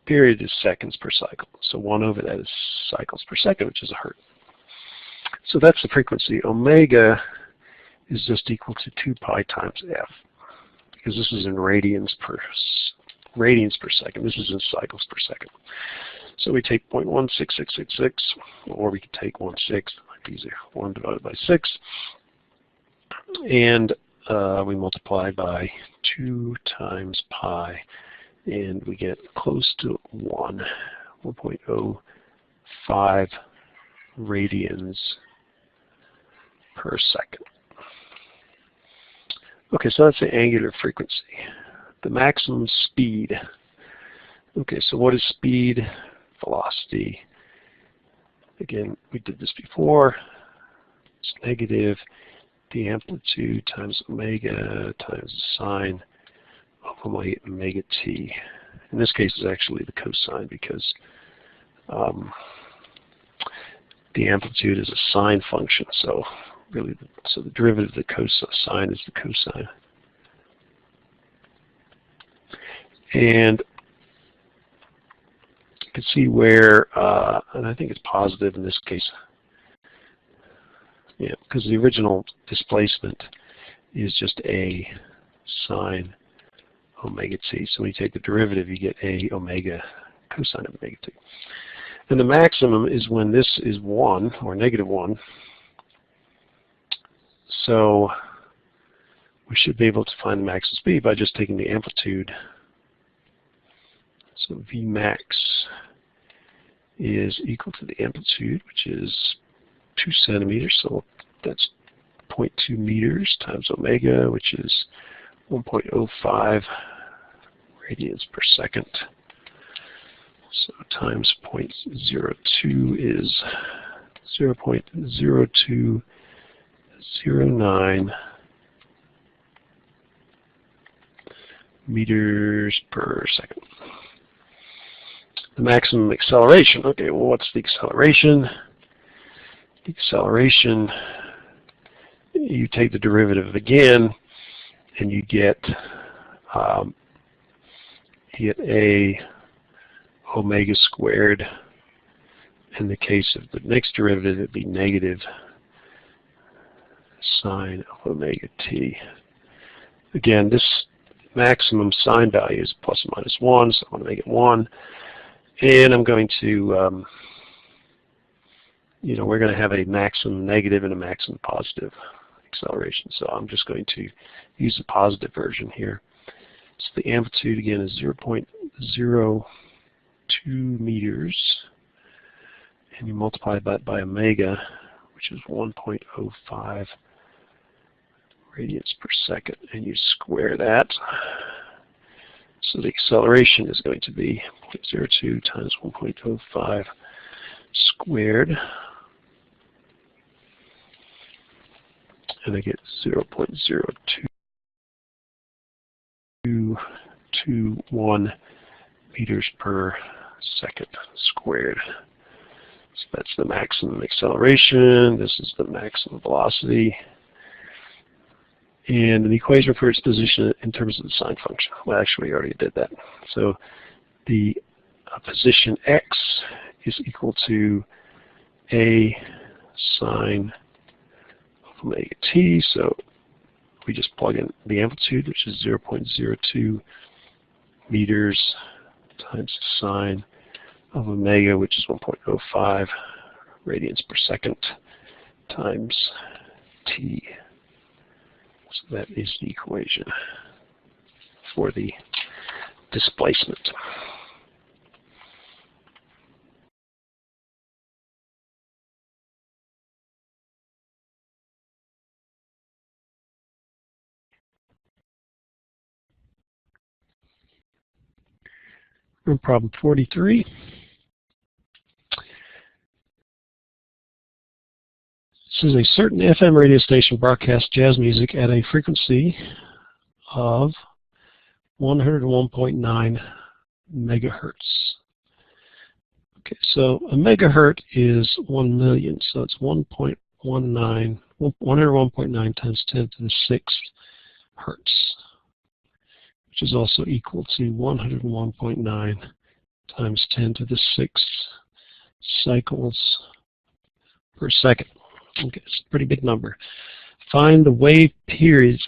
Period is seconds per cycle. So 1 over that is cycles per second, which is a hertz. So that's the frequency. Omega is just equal to 2 pi times f, because this is in radians per second. This is in cycles per second. So we take 0.16666, or we could take 1/6, it might be easier, 1 divided by 6, and we multiply by 2 times pi, and we get close to 1.05 radians per second. Okay, so that's the angular frequency. The maximum speed. Okay, so what is speed? Velocity. Again, we did this before. It's negative the amplitude times omega times the sine of omega t. In this case, it's actually the cosine, because the amplitude is a sine function. So really, the derivative of the cosine is the cosine. And you can see where, and I think it's positive in this case. Yeah, because the original displacement is just a sine omega t. So when you take the derivative, you get a omega cosine of omega t. And the maximum is when this is 1 or -1. So we should be able to find the maximum speed by just taking the amplitude. So Vmax is equal to the amplitude, which is 2 centimeters. So that's 0.2 meters times omega, which is 1.05 radians per second. So times 0.02 is 0.0209 meters per second. The maximum acceleration. Okay, well, what's the acceleration? The acceleration, you take the derivative again, and you get a omega squared. In the case of the next derivative, it would be negative sine of omega t. Again, this maximum sine value is plus or minus 1, so I'm going to make it 1. And I'm going to, we're going to have a maximum negative and a maximum positive acceleration. So I'm just going to use the positive version here. So the amplitude, again, is 0.02 meters. And you multiply that by omega, which is 1.05 radians per second. And you square that. So the acceleration is going to be 0.02 times 1.05 squared. And I get 0.0221 meters per second squared. So that's the maximum acceleration. This is the maximum velocity. And an equation for its position in terms of the sine function. Well, actually, we already did that. So the position x is equal to a sine of omega t. So we just plug in the amplitude, which is 0.02 meters times the sine of omega, which is 1.05 radians per second, times t. So that is the equation for the displacement. In problem 43, this is a certain FM radio station broadcasts jazz music at a frequency of 101.9 megahertz. Okay, so a megahertz is 1 million, so it's 101.9 times 10 to the 6th hertz, which is also equal to 101.9 times 10 to the 6th cycles per second. Okay, it's a pretty big number. Find the waves period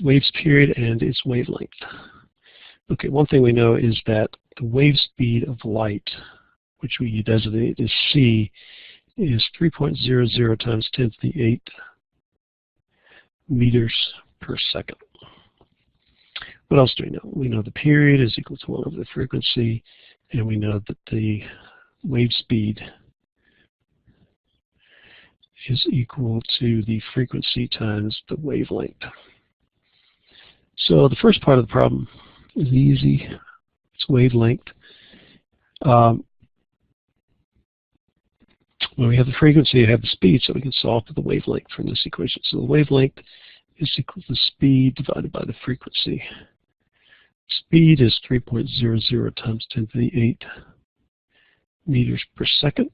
and its wavelength. Okay, one thing we know is that the wave speed of light, which we designate as c, is 3.00 times 10 to the 8th meters per second. What else do we know? We know the period is equal to 1 over the frequency, and we know that the wave speed is equal to the frequency times the wavelength. So the first part of the problem is easy. It's wavelength. When we have the frequency, we have the speed, so we can solve for the wavelength from this equation. So the wavelength is equal to speed divided by the frequency. Speed is 3.00 times 10 to the 8th meters per second,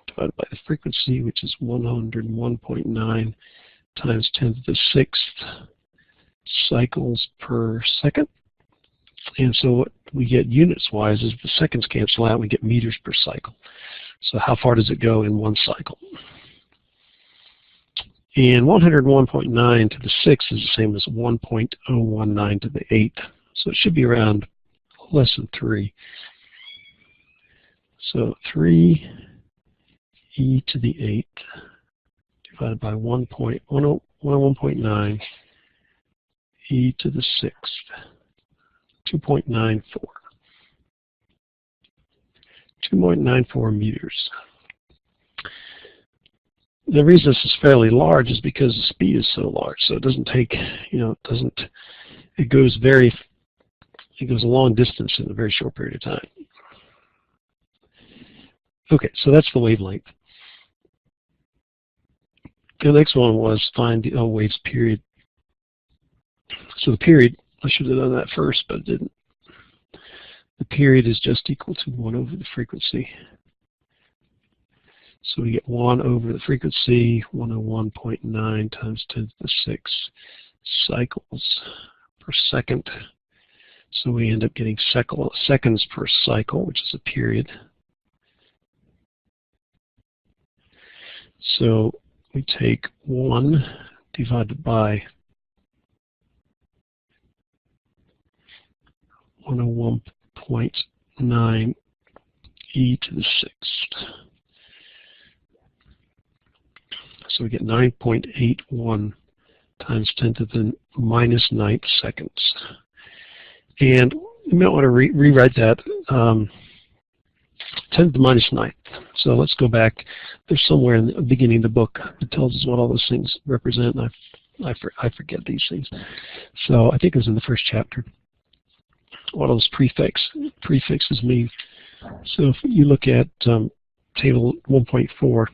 divided by the frequency, which is 101.9 times 10 to the 6th cycles per second. And so what we get units-wise is the seconds cancel out, we get meters per cycle. So how far does it go in one cycle? And 101.9 to the 6th is the same as 1.019 to the 8th. So it should be around less than 3. So 3 e to the 8th divided by 101.9 e to the 6th, 2.94. 2.94 meters. The reason this is fairly large is because the speed is so large. So it doesn't take, it goes a long distance in a very short period of time. Okay, so that's the wavelength. The next one was find the waves period. So the period, I should have done that first, but I didn't. The period is just equal to 1 over the frequency. So we get 1 over the frequency, 101.9 times 10 to the 6th cycles per second. So we end up getting seconds per cycle, which is a period. So we take 1 divided by 101.9 e to the 6th. So we get 9.81 times 10 to the minus 9th seconds. And you might want to rewrite that 10 to the minus 9th. So let's go back. There's somewhere in the beginning of the book that tells us what all those things represent. I forget these things. So I think it was in the first chapter. what those prefixes mean. So if you look at table 1.4,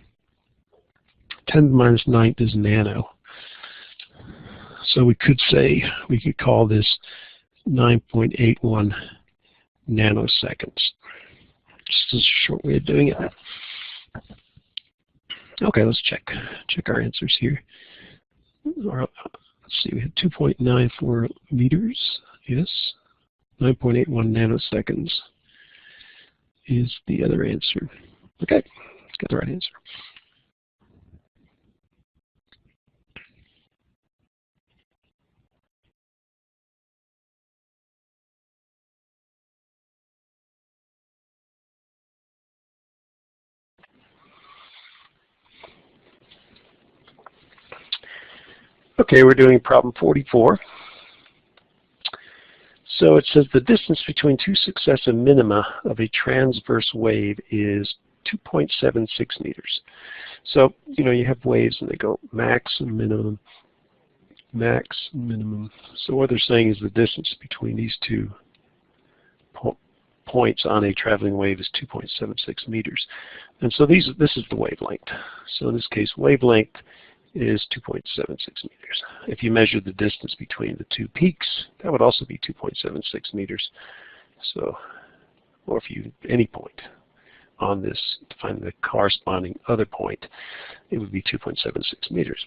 10 to the minus 9th is nano. So we could call this 9.81 nanoseconds. Just a short way of doing it. Okay, let's check our answers here. Let's see, we had 2.94 meters. Yes. 9.81 nanoseconds is the other answer. Okay, let's get the right answer. Okay, we're doing problem 44. So it says the distance between two successive minima of a transverse wave is 2.76 meters. So, you have waves and they go max and minimum, max, minimum. So what they're saying is the distance between these two points on a traveling wave is 2.76 meters. And so this is the wavelength. So in this case, wavelength is 2.76 meters. If you measure the distance between the two peaks, that would also be 2.76 meters. So, or if you, any point on this, to find the corresponding other point, it would be 2.76 meters.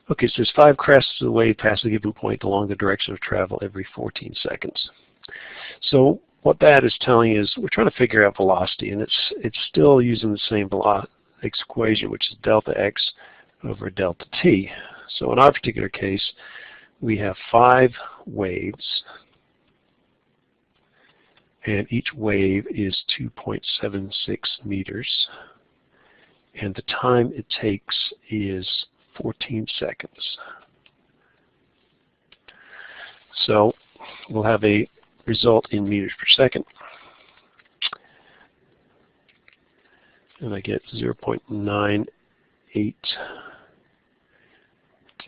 Okay, so there's 5 crests of the wave pass a given point along the direction of travel every 14 seconds. So what that is telling is we're trying to figure out velocity, and it's still using the same equation, which is delta x over delta t. So in our particular case, we have 5 waves, and each wave is 2.76 meters, and the time it takes is 14 seconds. So we'll have a result in meters per second, and I get 0.98.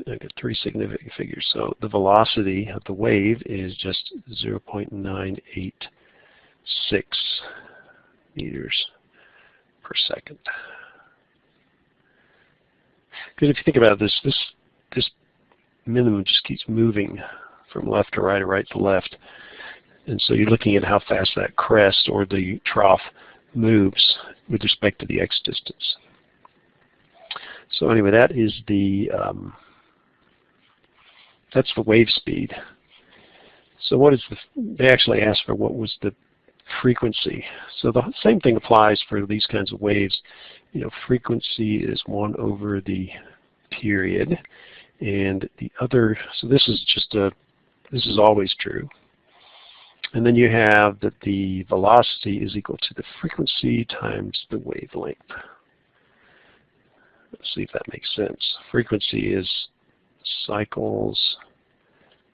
I get 3 significant figures. So the velocity of the wave is just 0.986 meters per second. Because if you think about this minimum just keeps moving from left to right or right to left. And so you're looking at how fast that crest or the trough moves with respect to the x distance. So anyway, that is that's the wave speed. So what is they actually asked for what was the frequency. So the same thing applies for these kinds of waves. Frequency is 1 over the period, and the other, so this is always true. And then you have that the velocity is equal to the frequency times the wavelength. Let's see if that makes sense. Frequency is cycles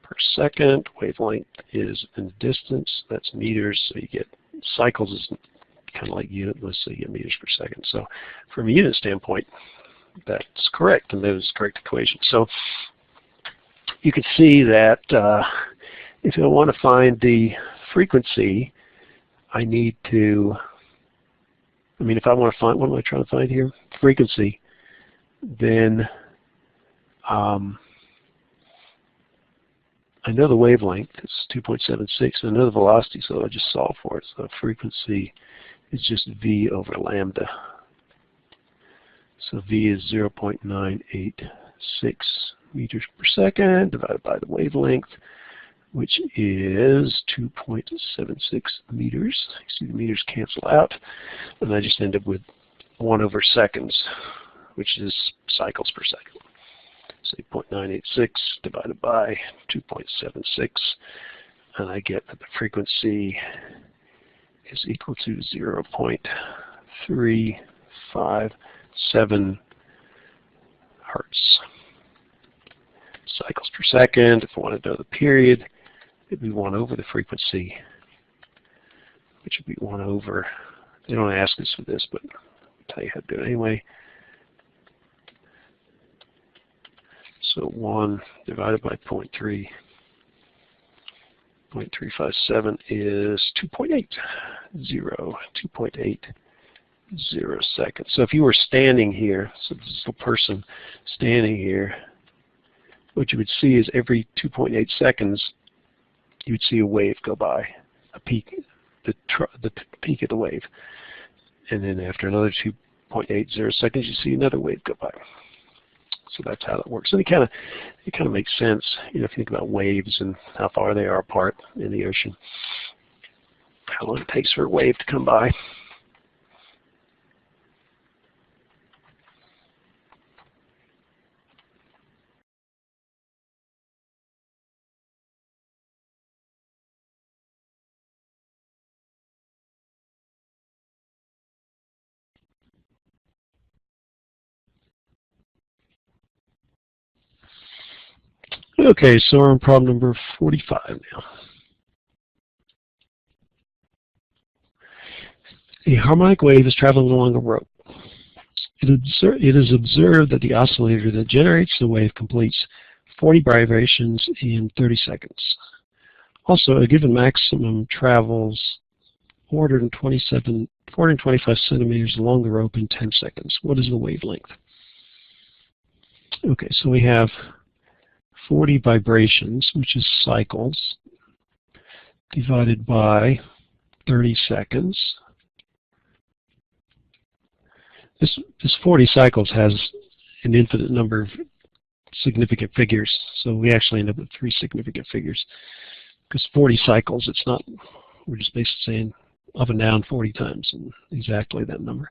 per second. Wavelength is in the distance. That's meters. So you get cycles is kind of like unit. Let's say you get meters per second. So from a unit standpoint, that's correct, and that is the correct equation. So you can see that if I want to find the frequency, I need to, if I want to find, what am I trying to find here? Frequency, then I know the wavelength, it's 2.76, I know the velocity, so I just solve for it. So frequency is just V over lambda. So V is 0.986 meters per second divided by the wavelength, which is 2.76 meters. See, the meters cancel out, and I just end up with 1 over seconds, which is cycles per second. So 0.986 divided by 2.76, and I get that the frequency is equal to 0.357 hertz. Cycles per second. If I want to know the period, it'd be 1 over the frequency, which would be 1 over, they don't ask us for this, but I'll tell you how to do it anyway. So 1 divided by 0.3 0.357 is 2.80 seconds. So if you were standing here, so this is the person standing here, what you would see is every 2.8 seconds you would see a wave go by, a peak, the peak of the wave. And then after another 2.80 seconds you see another wave go by. So that's how that works. And it kind of makes sense, you know, if you think about waves and how far they are apart in the ocean, how long it takes for a wave to come by. Okay, so we're on problem number 45 now. A harmonic wave is traveling along a rope. It is observed that the oscillator that generates the wave completes 40 vibrations in 30 seconds. Also, a given maximum travels 425 centimeters along the rope in 10 seconds. What is the wavelength? Okay, so we have 40 vibrations, which is cycles, divided by 30 seconds. This 40 cycles has an infinite number of significant figures, so we actually end up with 3 significant figures. Because 40 cycles, it's not, we're just basically saying up and down 40 times, and exactly that number.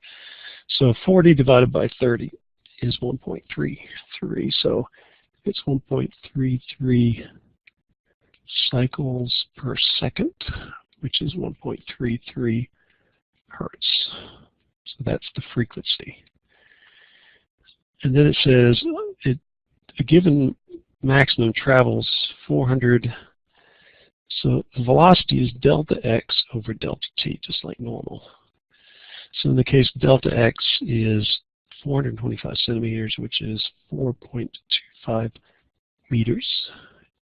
So 40 divided by 30 is 1.33, so it's 1.33 cycles per second, which is 1.33 hertz. So that's the frequency. And then it says a given maximum travels 400. So the velocity is delta x over delta t, just like normal. So in the case delta x is 425 centimeters, which is 4.25 meters,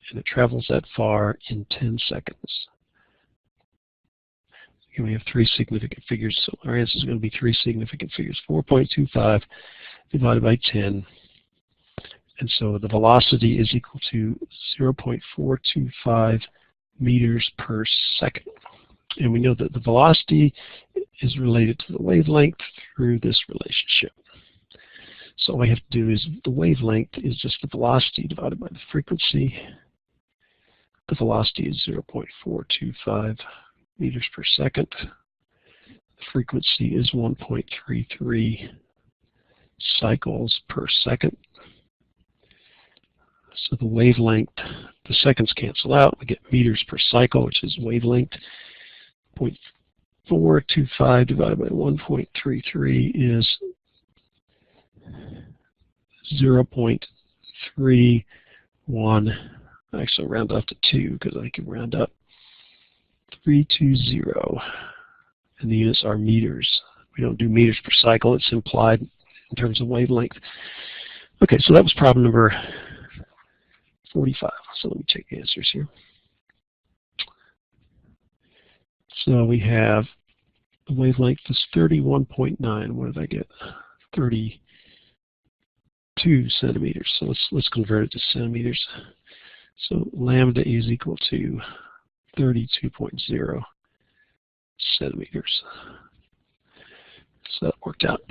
and it travels that far in 10 seconds. Here we have 3 significant figures, so our answer is going to be 3 significant figures. 4.25 divided by 10, and so the velocity is equal to 0.425 meters per second. And we know that the velocity is related to the wavelength through this relationship. So all we have to do is the wavelength is just the velocity divided by the frequency. The velocity is 0.425 meters per second. The frequency is 1.33 cycles per second. So the wavelength, the seconds cancel out. We get meters per cycle, which is wavelength. 0.425 divided by 1.33 is 0.31. Actually, I'll round up to 2 because I can round up. 320. And the units are meters. We don't do meters per cycle. It's implied in terms of wavelength. Okay, so that was problem number 45. So let me check the answers here. So we have the wavelength is 31.9. What did I get? 32 centimeters. So let's convert it to centimeters. So lambda is equal to 32.0 centimeters. So that worked out.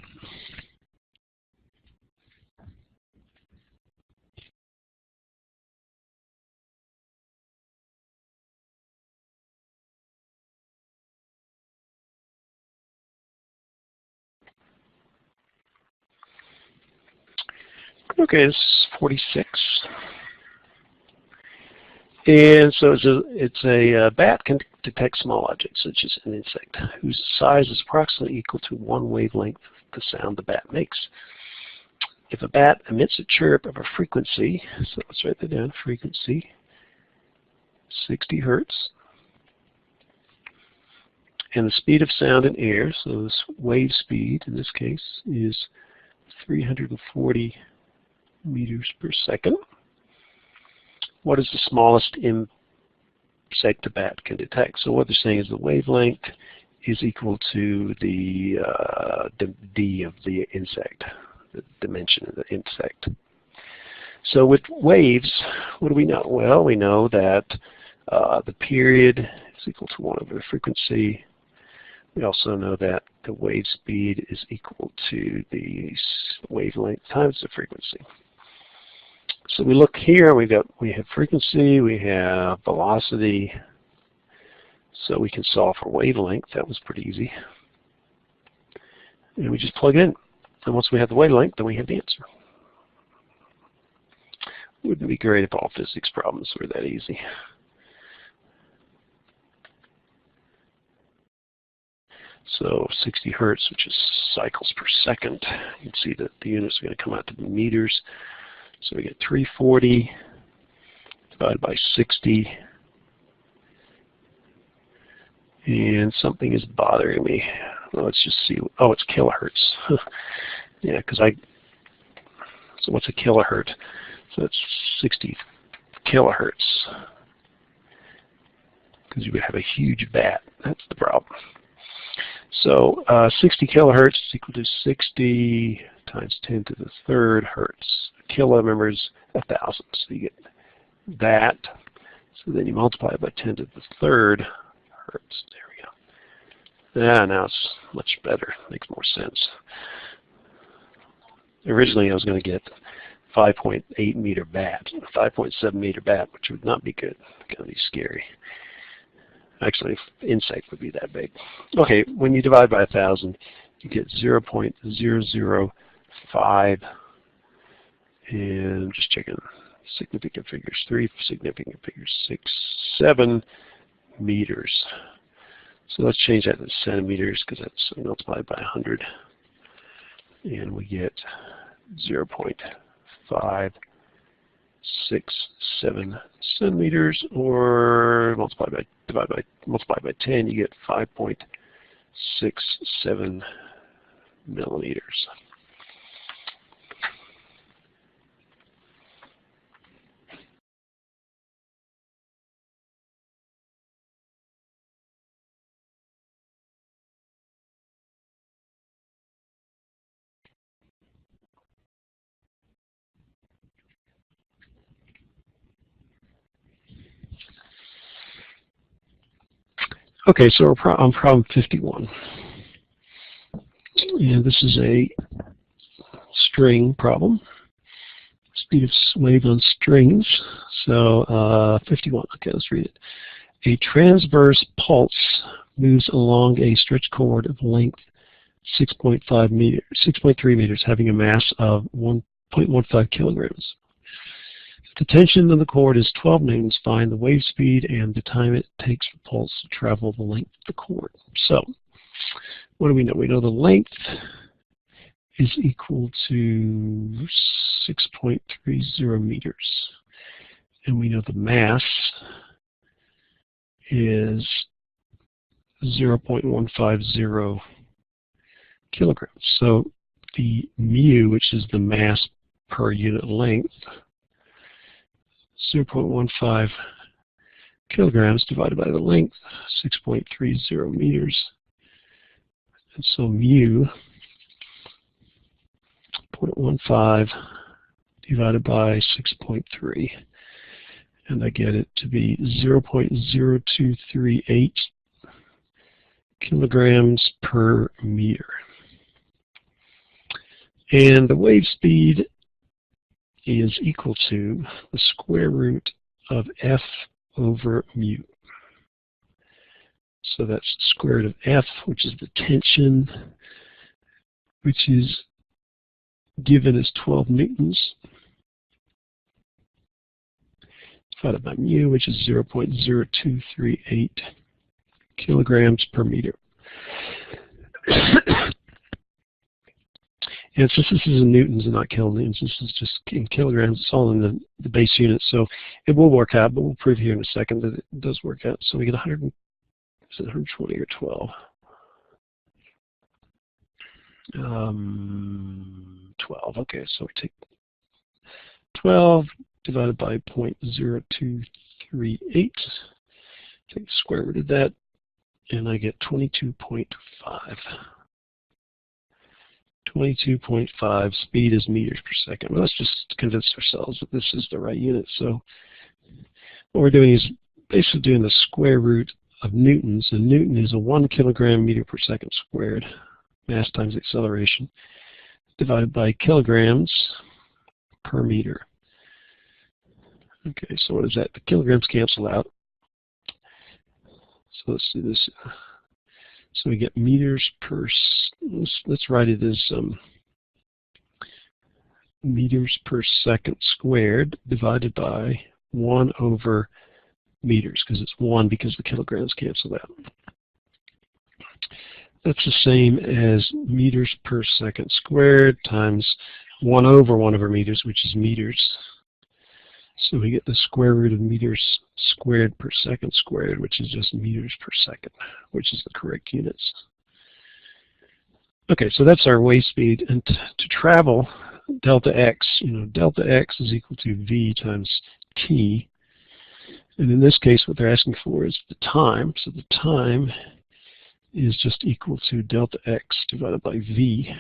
Okay, this is 46. And so it's a bat can detect small objects, such as an insect, whose size is approximately equal to 1 wavelength of the sound the bat makes. If a bat emits a chirp of a frequency, so let's write that down, frequency, 60 hertz, and the speed of sound in air, so this wave speed in this case is 340 meters per second. What is the smallest insect-to-bat can detect. So what they're saying is the wavelength is equal to the d of the insect, the dimension of the insect. So with waves, what do we know? Well, we know that the period is equal to 1 over the frequency. We also know that the wave speed is equal to the wavelength times the frequency. So we look here, we have frequency, we have velocity, so we can solve for wavelength. That was pretty easy. And we just plug it in. And once we have the wavelength, then we have the answer. Wouldn't it be great if all physics problems were that easy? So 60 hertz, which is cycles per second. You can see that the units are going to come out to be meters. So we get 340 divided by 60. And something is bothering me. Well, let's just see. Oh, it's kilohertz. Yeah, so what's a kilohertz? So that's 60 kilohertz. Because you would have a huge bat. That's the problem. So 60 kilohertz is equal to 60 times 10 to the third hertz. Kilo, remember, is 1,000. So you get that. So then you multiply it by 10 to the third hertz. There we go. Yeah, now it's much better. Makes more sense. Originally, I was going to get 5.8 meter bat, 5.7 meter bat, which would not be good. It's going to be scary. Actually, insect would be that big. Okay, when you divide by 1,000, you get 0.005, and just checking significant figures, 3 significant figures, 6, 7 meters. So let's change that to centimeters because that's multiplied by 100, and we get 0.567 centimeters, or multiply by 10, you get 5.67 millimeters. Okay, so we're on problem 51. And this is a string problem. Speed of wave on strings. So 51, okay, let's read it. A transverse pulse moves along a stretched cord of length 6.3 meters, having a mass of 1.15 kilograms. If the tension of the cord is 12 newtons, find the wave speed and the time it takes for pulse to travel the length of the cord. So, what do we know? We know the length is equal to 6.30 meters. And we know the mass is 0.150 kilograms. So the mu, which is the mass per unit length, 0.15 kilograms divided by the length, 6.30 meters. And so mu, 0.15 divided by 6.3. And I get it to be 0.0238 kilograms per meter. And the wave speed is equal to the square root of f over mu. So that's the square root of f, which is the tension, which is given as 12 newtons, divided by mu, which is 0.0238 kilograms per meter. And since this is in newtons and not kilonewtons, this is just in kilograms, it's all in the base unit, so it will work out, but we'll prove here in a second that it does work out. So we get 100, is it 120 or 12? 12, okay, so we take 12 divided by 0.0238, Take the square root of that, and I get 22.5. 22.5 speed is meters per second. Well, let's just convince ourselves that this is the right unit. So what we're doing is basically doing the square root of newtons, and newton is a 1 kilogram meter per second squared, mass times acceleration, divided by kilograms per meter. Okay, so what is that? The kilograms cancel out. So let's do this. So we get meters per, let's write it as meters per second squared divided by 1 over meters, because it's 1 because the kilograms cancel out. That's the same as meters per second squared times 1 over meters, which is meters. So we get the square root of meters squared per second squared, which is just meters per second, which is the correct units. Okay, so that's our wave speed. And to travel, delta x, delta x is equal to v times t. And in this case, what they're asking for is the time. So the time is just equal to delta x divided by v.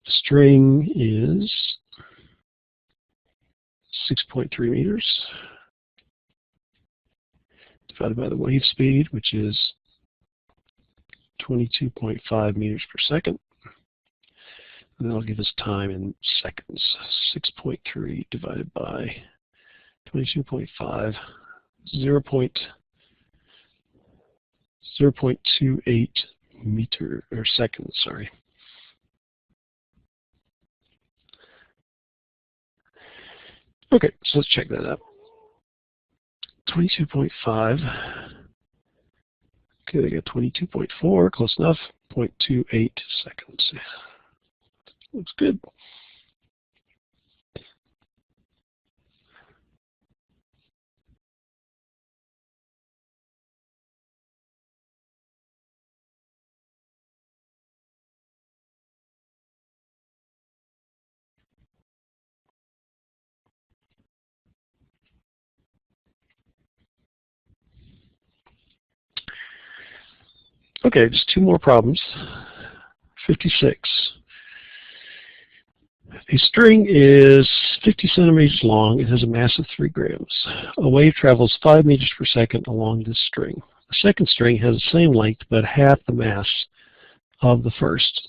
The string is 6.3 meters divided by the wave speed, which is 22.5 meters per second. And that'll give us time in seconds. 6.3 divided by 22.5, 0.28 meter or seconds, sorry. Okay, so let's check that out. 22.5. Okay, they got 22.4, close enough. 0.28 seconds. Looks good. Okay, just 2 more problems. 56. A string is 50 centimeters long. It has a mass of 3 grams. A wave travels 5 meters per second along this string. The second string has the same length but half the mass of the first.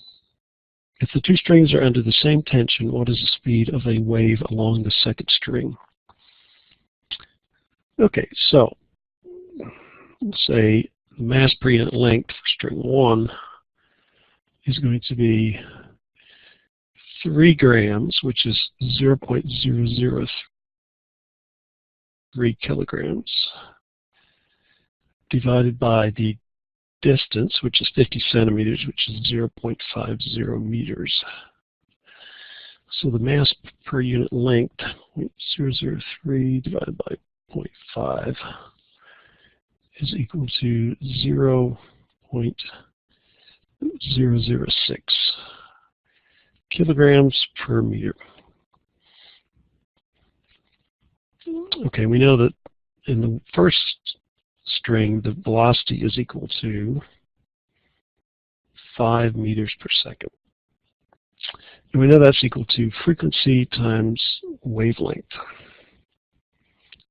If the 2 strings are under the same tension, what is the speed of a wave along the second string? Okay, so let's say the mass per unit length for string 1 is going to be 3 grams, which is 0.003 kilograms, divided by the distance, which is 50 centimeters, which is 0.50 meters. So the mass per unit length, 0.003 divided by 0.5, is equal to 0.006 kilograms per meter. Okay, we know that in the first string, the velocity is equal to 5 meters per second. And we know that's equal to frequency times wavelength.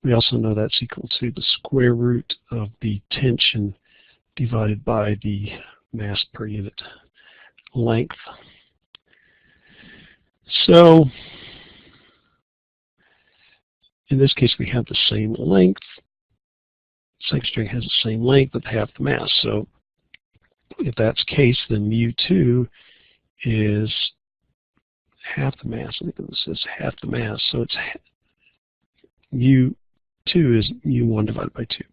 We also know that's equal to the square root of the tension divided by the mass per unit length. So in this case, we have the same length. Second string has the same length but half the mass. So if that's the case, then mu2 is half the mass. I think this is half the mass. So it's mu2 is mu1 divided by 2.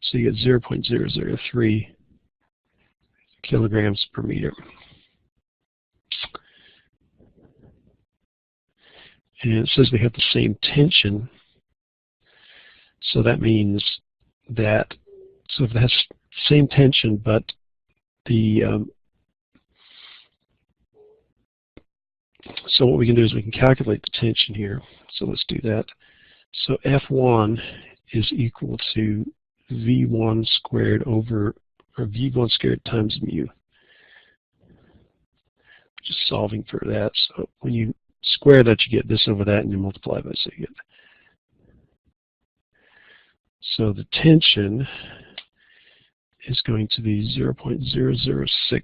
So you get 0.003 kilograms per meter. And it says we have the same tension. So that means that, so if it has the same tension, but the, so what we can do is we can calculate the tension here. So let's do that. So F1 is equal to V1 squared over, or V1 squared times mu. Just solving for that. So when you square that, you get this over that, and you multiply by so you get. So the tension is going to be 0.006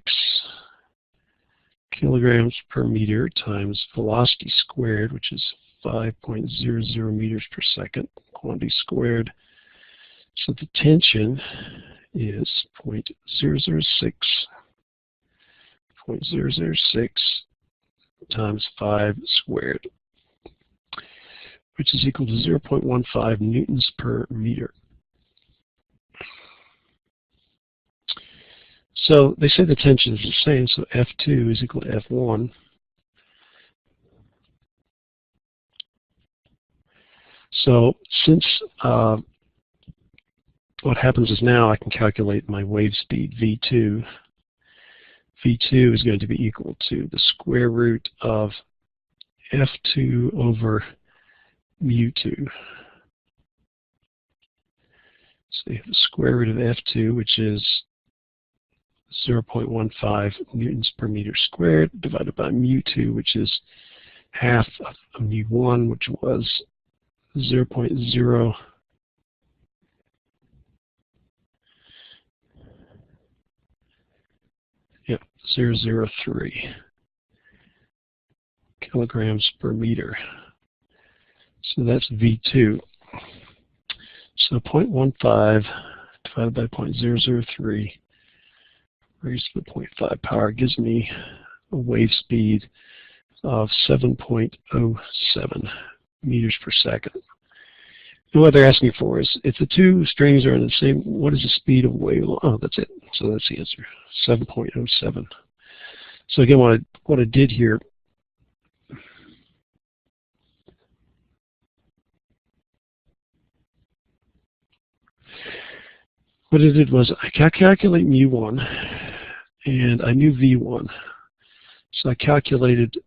kilograms per meter times velocity squared, which is 5.00 meters per second, quantity squared. So the tension is 0.006 times 5 squared, which is equal to 0.15 newtons per meter. So they say the tension is the same, so F2 is equal to F1. So since what happens is now I can calculate my wave speed V2. V2 is going to be equal to the square root of F2 over mu2. So you have the square root of F2, which is 0.15 newtons per meter squared, divided by mu2, which is half of mu1, which was 0.003 kilograms per meter. So that's V2. So 0.15 divided by 0.003 raised to the 0.5 power gives me a wave speed of 7.07 meters per second. And what they're asking for is, if the two strings are in the same, what is the speed of wave? Oh, that's it. So that's the answer, 7.07. So again, what I did here, what I did was I calculate mu1, and I knew V1. So I calculated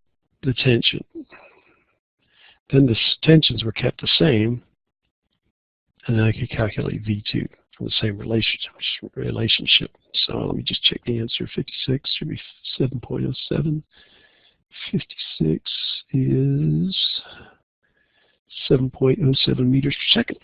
the tension. Then the tensions were kept the same, and then I could calculate V2 from the same relationship. So let me just check the answer. 56 should be 7.07. 56 is 7.07 meters per second.